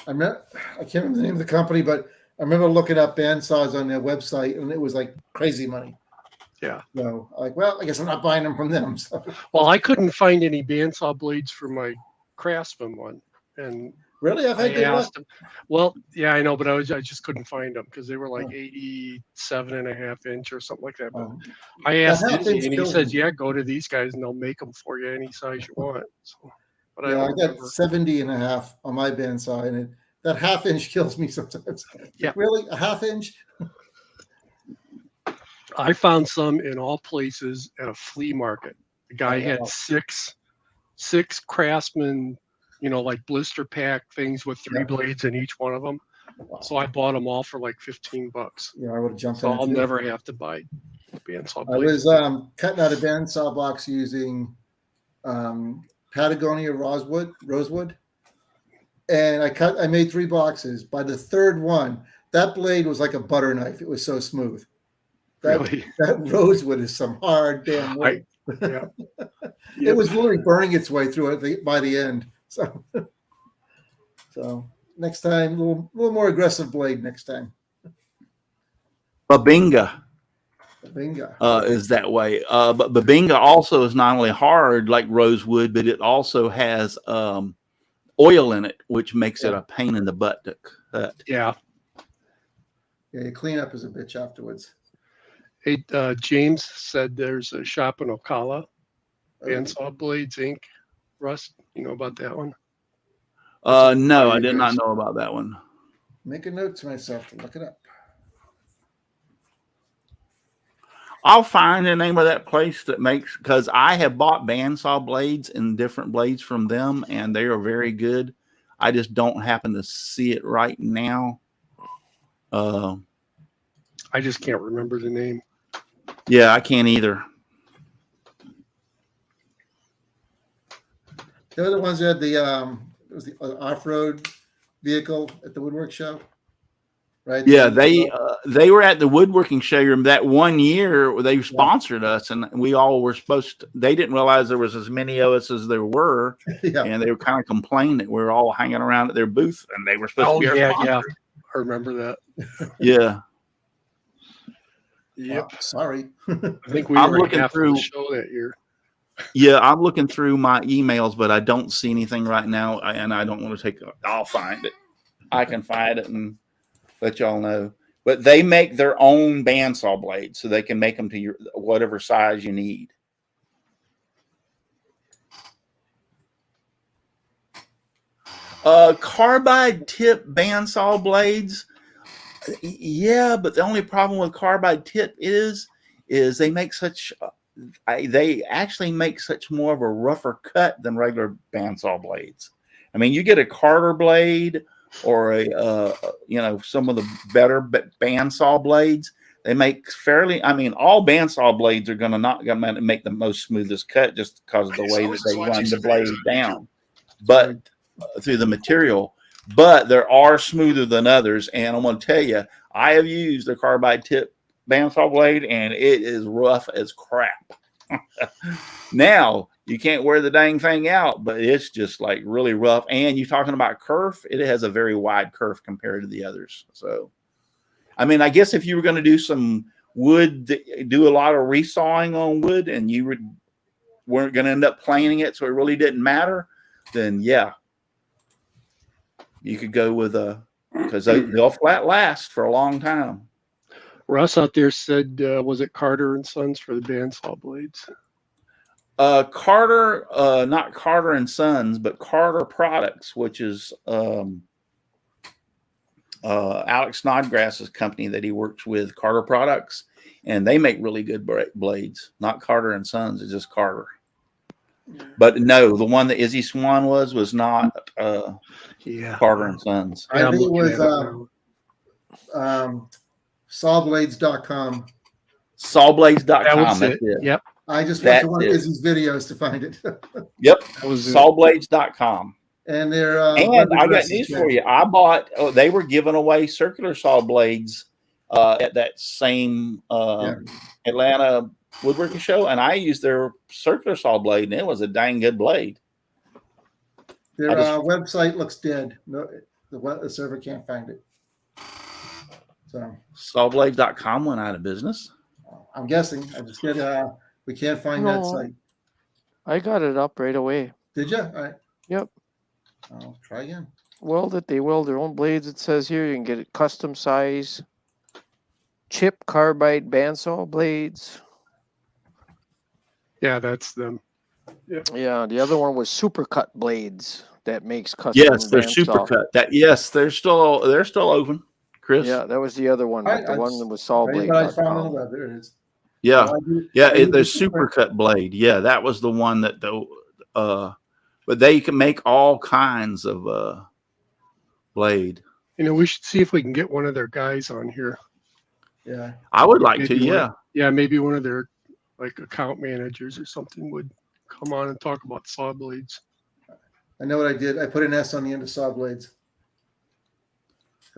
I can't remember the name of the company, but I remember looking up bandsaws on their website, and it was like crazy money. Yeah. So, I guess I'm not buying them from them. So. Well, I couldn't find any bandsaw blades for my Craftsman one, and really, I've had good luck. Well, yeah, I know, but I just couldn't find them because they were like 87.5-inch or something like that. But I asked Izzy, and he says, "Yeah, go to these guys, and they'll make them for you any size you want." So, but I got 70.5 on my bandsaw, and that 1/2 inch kills me sometimes. Yeah, really, a 1/2 inch. I found some in all places at a flea market. The guy had six Craftsman, like blister pack things with 3 blades in each one of them. Wow. So I bought them all for like $15. Yeah, I would have jumped. So I'll never have to buy bandsaw I blades. was cutting out a bandsaw box using Patagonia rosewood, and I made 3 boxes. By the 3rd one, that blade was like a butter knife. It was so smooth. That rosewood is some hard damn wood. It was literally burning its way through it by the end. So next time, a little more aggressive blade next time. Babinga is that way. But Babinga also is not only hard like rosewood, but it also has oil in it, which makes it a pain in the butt to cut. Yeah, your cleanup is a bitch afterwards. Hey, James said there's a shop in Ocala, Bandsaw Blades Inc. Russ, you know about that one? No, I did not know about that one. Make a note to myself to look it up. I'll find the name of that place that makes, because I have bought bandsaw blades and different blades from them, and they are very good. I just don't happen to see it right now. I just can't remember the name. Yeah, I can't either. They're the ones that had the it was the off-road vehicle at the woodwork show, right? Yeah, they were at the woodworking showroom that one year. They sponsored us, and we all were supposed to. They didn't realize there was as many of us as there were, and they were kind of complaining that we were all hanging around at their booth, and they were supposed to be our sponsor. Yeah, I remember that. Yeah. Yep. Oh, sorry. I think we I'm were looking half through the show that year. Yeah, I'm looking through my emails, but I don't see anything right now, and I don't want to take. I'll find it. I can find it and let y'all know. But they make their own bandsaw blades, so they can make them to your whatever size you need. Carbide tip bandsaw blades. Yeah, but the only problem with carbide tip is they make such. They actually make such more of a rougher cut than regular bandsaw blades. I mean, you get a Carter blade or some of the better bandsaw blades. They make fairly. I mean, all bandsaw blades are not going to make the most smoothest cut just because of the way that they run the blade down, but through the material. But there are smoother than others, and I'm going to tell you, I have used a carbide tip bandsaw blade, and it is rough as crap. Now you can't wear the dang thing out, but it's just like really rough. And you're talking about kerf, it has a very wide kerf compared to the others. So, I mean, I guess if you were going to do some wood, do a lot of resawing on wood, and you weren't going to end up planing it, so it really didn't matter, then yeah, you could go with because they'll flat last for a long time. Russ out there said, was it Carter and Sons for the bandsaw blades? Carter, not Carter and Sons, but Carter Products, which is Alex Snodgrass's company that he works with, Carter Products, and they make really good blades. Not Carter and Sons, it's just Carter. But no, the one that Izzy Swan was not Carter and Sons. I think it was sawblades.com. Sawblades.com. That's it. Yep. I just went to one of Izzy's videos to find it. Yep. Sawblades.com. And they're and I got news for you. I bought. They were giving away circular saw blades at that same Atlanta woodworking show, and I used their circular saw blade, and it was a dang good blade. Their website looks dead. No, the server can't find it. So sawblades.com went out of business. I'm guessing. I just get we can't find that site. I got it up right away. Did you? All right. Yep. I'll try again. They weld their own blades. It says here you can get it custom size, chip carbide bandsaw blades. Yeah, that's them. Yeah, the other one was Supercut blades that makes custom. Yes, they're Supercut. They're still open, Chris. Yeah, that was the other one. The one that was sawblade. There it is. Yeah, the Supercut blade. Yeah, that was the one that but they can make all kinds of blade. We should see if we can get one of their guys on here. Yeah, I would like to. Yeah, maybe one of their account managers or something would come on and talk about saw blades. I know what I did. I put an S on the end of saw blades.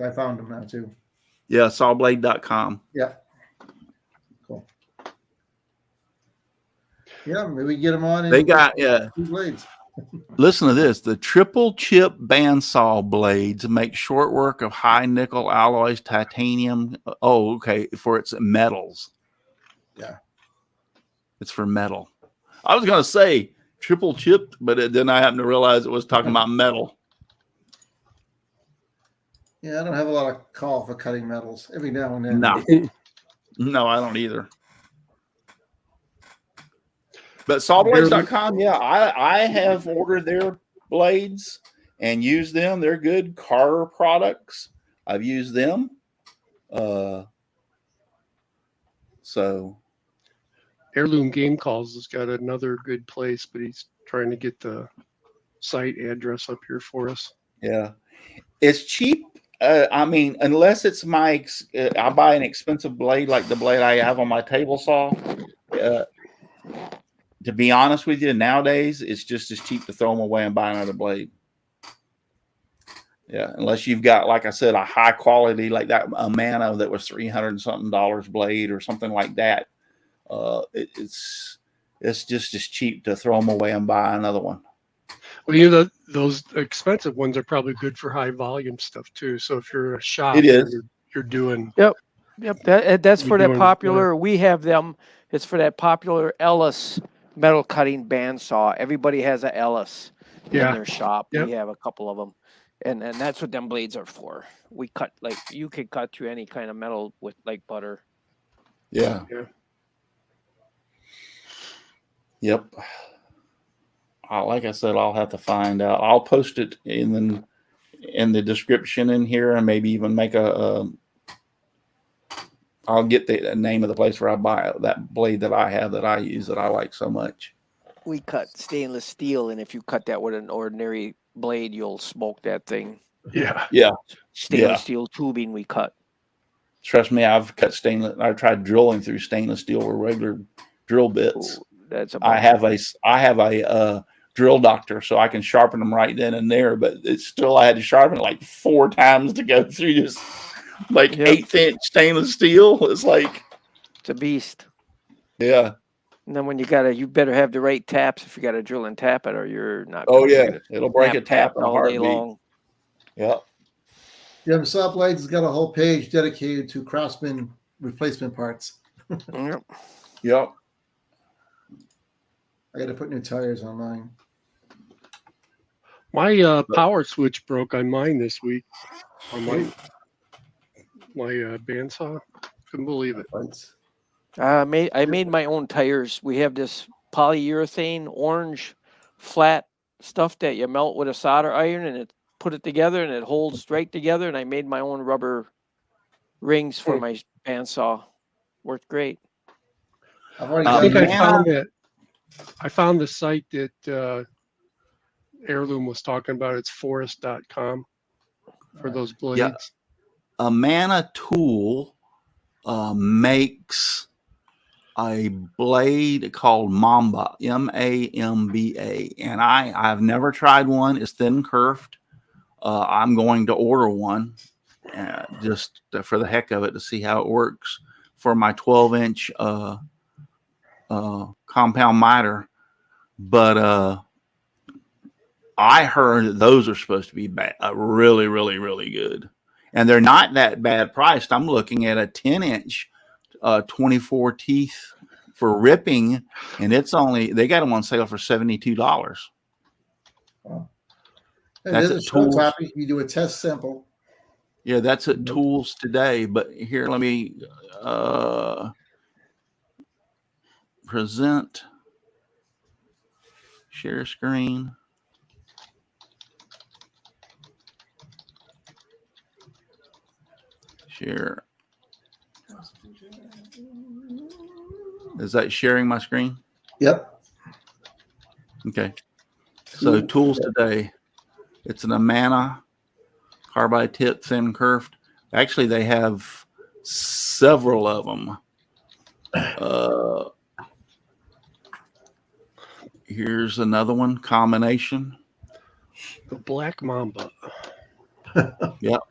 I found them now too. Yeah, sawblade.com. Yeah. Cool. Yeah, maybe we get them on. They got blades. Listen to this. The triple chip bandsaw blades make short work of high nickel alloys, titanium. Oh, okay. For its metals. Yeah. It's for metal. I was going to say triple chipped, but then I happened to realize it was talking about metal. Yeah, I don't have a lot of call for cutting metals every now and then. No, I don't either. But sawblades.com, yeah, I have ordered their blades and used them. They're good. Carter Products, I've used them. So Heirloom Game Calls has got another good place, but he's trying to get the site address up here for us. Yeah, it's cheap. I mean, unless it's I buy an expensive blade like the blade I have on my table saw. To be honest with you, nowadays it's just as cheap to throw them away and buy another blade. Yeah, unless you've got, like I said, a high quality like that, a Mana that was $300 and something blade or something like that. It's just as cheap to throw them away and buy another one. Well, those expensive ones are probably good for high volume stuff too. So if you're a shop, It is. You're doing. Yep. That's for that doing popular. We have them. It's for that popular Ellis metal cutting bandsaw. Everybody has a Ellis in their shop. Yep. We have a couple of them, and that's what them blades are for. We cut you could cut through any kind of metal with like butter. Yeah. Yep. Like I said, I'll have to find out. I'll post it in the description in here, and maybe even make I'll get the name of the place where I buy that blade that I have that I use that I like so much. We cut stainless steel, and if you cut that with an ordinary blade, you'll smoke that thing. Yeah. Stainless steel tubing we cut. Trust me, I've cut stainless. I tried drilling through stainless steel with regular drill bits. Ooh, that's a I have a drill doctor, so I can sharpen them right then and there. But it's still, I had to sharpen it like 4 times to go through this like 1/8 inch stainless steel. It's a beast. Yeah. And then when you better have the right taps if you got to drill and tap it, or you're not. Oh yeah, it'll break a tap in a all day heartbeat. long. Yeah. Yeah, Saw Blades has got a whole page dedicated to Craftsman replacement parts. Yep. I got to put new tires on mine. My power switch broke on mine this week. On my bandsaw. Couldn't believe it. I made my own tires. We have this polyurethane orange flat stuff that you melt with a solder iron, and it put it together and it holds right together. And I made my own rubber rings for my bandsaw. Worked great. I found the site that Heirloom was talking about. It's forest.com for those blades. Yeah. A Mana tool makes a blade called Mamba, Mamba, and I've never tried one. It's thin curved. I'm going to order one just for the heck of it to see how it works for my 12-inch compound miter. But I heard that those are supposed to be really, really, really good. And they're not that bad priced. I'm looking at a 10-inch 24 teeth for ripping, and they got them on sale for $72. Wow. That's a show copy. You do a test sample. Yeah, that's at Tools Today. But here, let me present, share screen. Share. Is that sharing my screen? Yep. Okay. So Tools Today. It's an Amana carbide tip, thin curved. Actually, they have several of them. Here's another one, combination. The Black Mamba. Yep.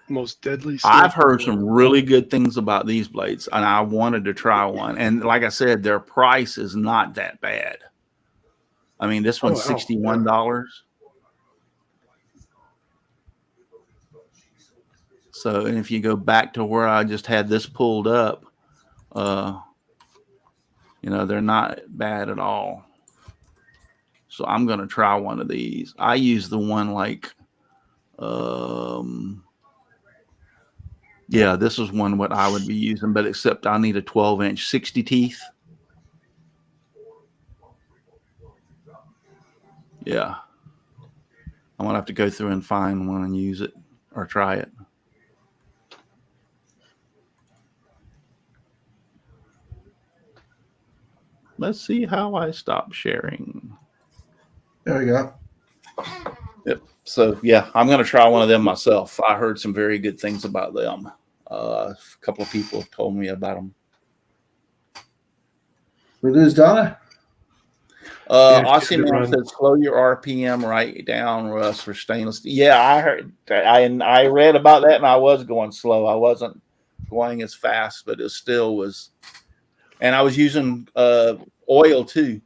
Most deadly. I've heard some really good things about these blades, and I wanted to try one. And like I said, their price is not that bad. I mean, this one's $61. So, and if you go back to where I just had this pulled up, they're not bad at all. So I'm going to try one of these. I use the one this is one what I would be using, but except I need a 12-inch 60 teeth. Yeah. I'm going to have to go through and find one and use it or try it. let's see how I stop sharing. There we go. Yep. So yeah, I'm going to try one of them myself. I heard some very good things about them. A couple of people have told me about them. We lose Donna. Aussie Man said, slow your RPM right down, Russ, for stainless steel. Yeah, I heard. I read about that, and I was going slow. I wasn't going as fast, but it still was. And I was using oil too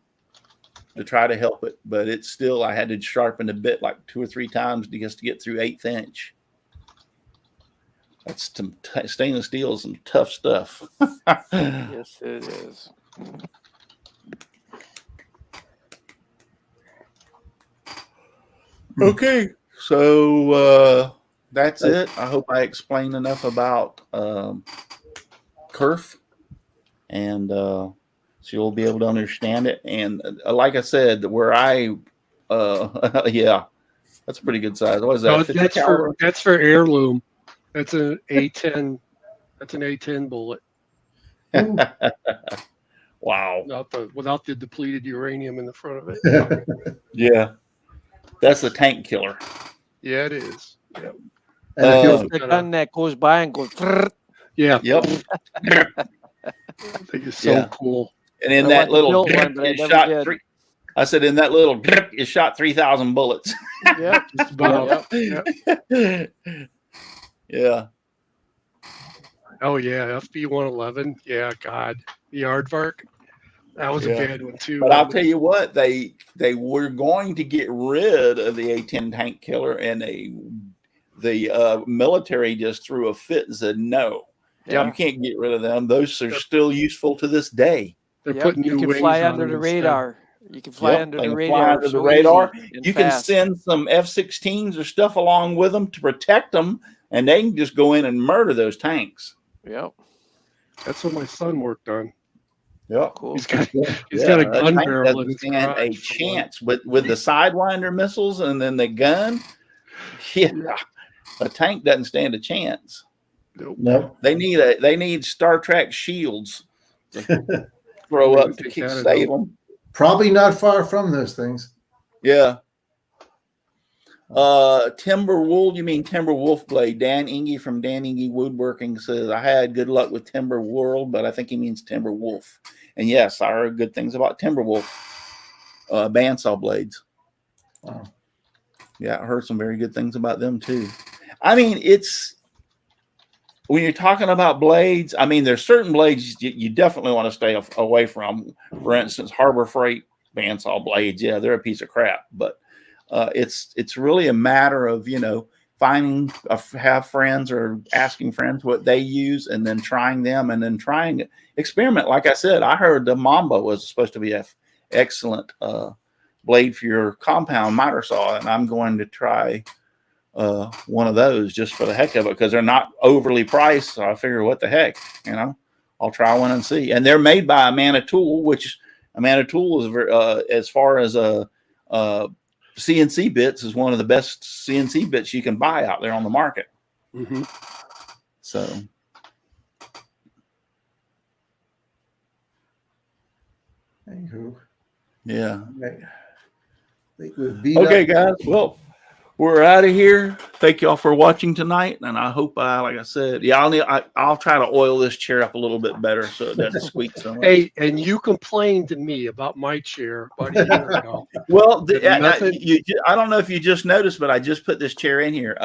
to try to help it, but it's still. I had to sharpen the bit like 2 or 3 times just to get through 1/8 inch. That's some stainless steel is some tough stuff. Yes, it is. Okay, so that's it. I hope I explained enough about Kerf, and so you'll be able to understand it. And like I said, where I, yeah, that's a pretty good size. What is that? No, that's for heirloom. That's an A10. That's an A10 bullet. Wow. Without the depleted uranium in the front of it. Yeah. That's a tank killer. Yeah, it is. Yep. And the gun that goes by and goes. Yeah. Yep. I think it's so cool. And in that little it shot I said in that little it shot 3,000 bullets. Yeah. Just about. Yep. Yeah. Oh yeah, FB111. Yeah, God, the aardvark. That was a bad one too. But I'll tell you what, they were going to get rid of the A10 tank killer, and the military just threw a fit and said no. You can't get rid of them. Those are still useful to this day. They're putting new wings fly on under the them radar. You can fly under the radar. Fly under the radar. You can send some F-16s or stuff along with them to protect them, and they can just go in and murder those tanks. Yep. That's what my son worked on. Yeah, cool. He's got a gun barrel in his stand a chance with the Sidewinder missiles and then the gun. Yeah, a tank doesn't stand a chance. Nope. They need Star Trek shields to throw up to save them. Probably not far from those things. Yeah. Timber Wool, you mean Timber Wolf Blade? Dan Inge from Dan Inge Woodworking says, I had good luck with Timber World, but I think he means Timber Wolf. And yes, I heard good things about Timber Wolf bandsaw blades. Wow. Yeah, I heard some very good things about them too. I mean, it's when you're talking about blades, I mean, there's certain blades you definitely want to stay away from. For instance, Harbor Freight bandsaw blades. Yeah, they're a piece of crap, but it's really a matter of, finding, have friends or asking friends what they use and then trying them and then trying it. Experiment. Like I said, I heard the Mamba was supposed to be an excellent blade for your compound miter saw, and I'm going to try one of those just for the heck of it because they're not overly priced. So I figure, what the heck, I'll try one and see. And they're made by Amana Tool, which Amana Tool is as far as CNC bits is one of the best CNC bits you can buy out there on the market. Mm-hmm. So. Anywho. Yeah. Right. Okay, guys. Well, we're out of here. Thank y'all for watching tonight, and I hope, like I said, I'll try to oil this chair up a little bit better so it doesn't squeak so much. Hey, and you complained to me about my chair about a year ago. Well, I don't know if you just noticed, but I just put this chair in here.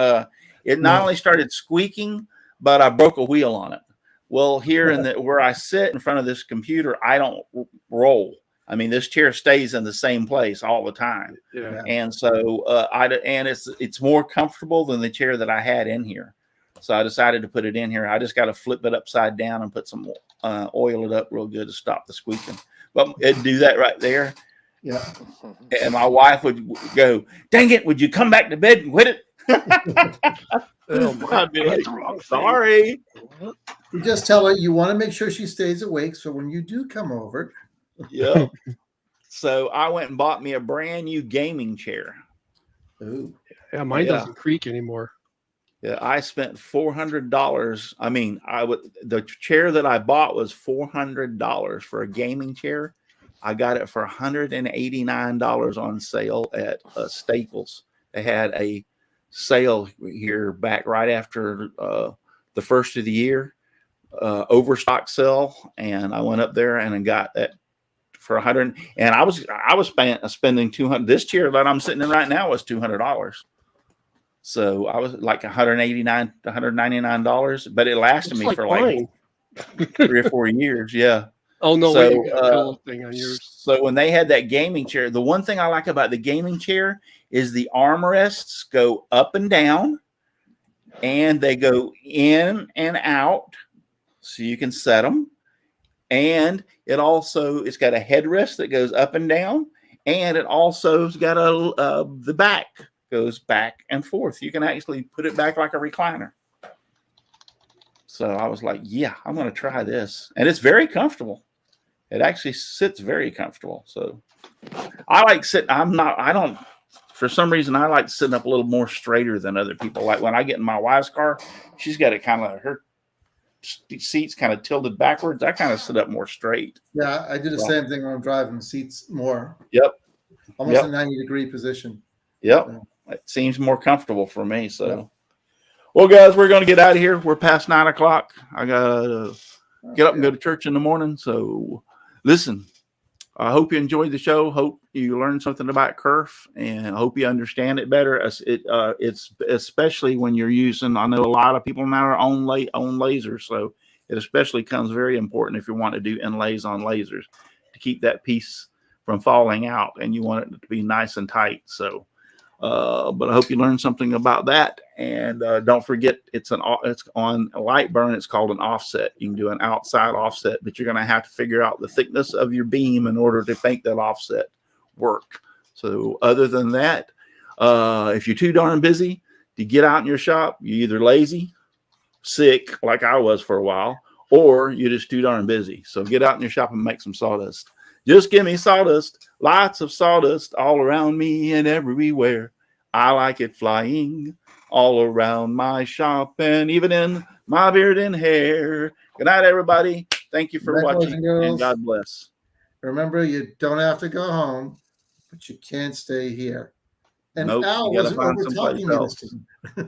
It not only started squeaking, but I broke a wheel on it. Well, here where I sit in front of this computer, I don't roll. I mean, this chair stays in the same place all the time. Yeah. And so it's more comfortable than the chair that I had in here. So I decided to put it in here. I just got to flip it upside down and put some oil it up real good to stop the squeaking. But it'd do that right there. Yeah. And my wife would go, dang it, would you come back to bed and quit it? I'd be like, sorry. You just tell her you want to make sure she stays awake. So when you do come over. Yeah. So I went and bought me a brand new gaming chair. Ooh. Yeah, mine doesn't creak anymore. Yeah, I spent $400. I mean, the chair that I bought was $400 for a gaming chair. I got it for $189 on sale at Staples. They had a sale here back right after the first of the year, overstock sale, and I went up there and I got that for $100. And I was spending $200. This chair that I'm sitting in right now was $200. So I was like $189 to $199, but it lasted me for like 3 or 4 years. Yeah. Oh, no So, way. You got a pillow thing on yours. So when they had that gaming chair, the one thing I like about the gaming chair is the armrests go up and down and they go in and out so you can set them. And it's got a headrest that goes up and down, and it also has got the back goes back and forth. You can actually put it back like a recliner. So I was like, yeah, I'm going to try this. And it's very comfortable. It actually sits very comfortable. So I like for some reason, I like sitting up a little more straighter than other people. Like when I get in my wife's car, she's got it kind of, her seats kind of tilted backwards. I kind of sit up more straight. Yeah, I do the same thing when I'm driving. The seats more. Yep. Almost a 90-degree position. Yep. It seems more comfortable for me. So, well, guys, we're going to get out of here. We're past 9 o'clock. I got to get up and go to church in the morning. So, listen, I hope you enjoyed the show. Hope you learned something about Kerf, and I hope you understand it better. It's especially when you're using, I know a lot of people now are on lasers. So it especially comes very important if you want to do inlays on lasers to keep that piece from falling out, and you want it to be nice and tight. So, but I hope you learned something about that. And don't forget, it's on a light burn. It's called an offset. You can do an outside offset, but you're going to have to figure out the thickness of your beam in order to make that offset work. So other than that, if you're too darn busy to get out in your shop, you're either lazy, sick, like I was for a while, or you're just too darn busy. So get out in your shop and make some sawdust. Just give me sawdust, lots of sawdust all around me and everywhere. I like it flying all around my shop and even in my beard and hair. Good night, everybody. Thank you for watching, and God bless. Remember, you don't have to go home, but you can't stay here. And Nope, Al you gotta wasn't find over someplace talking else. you.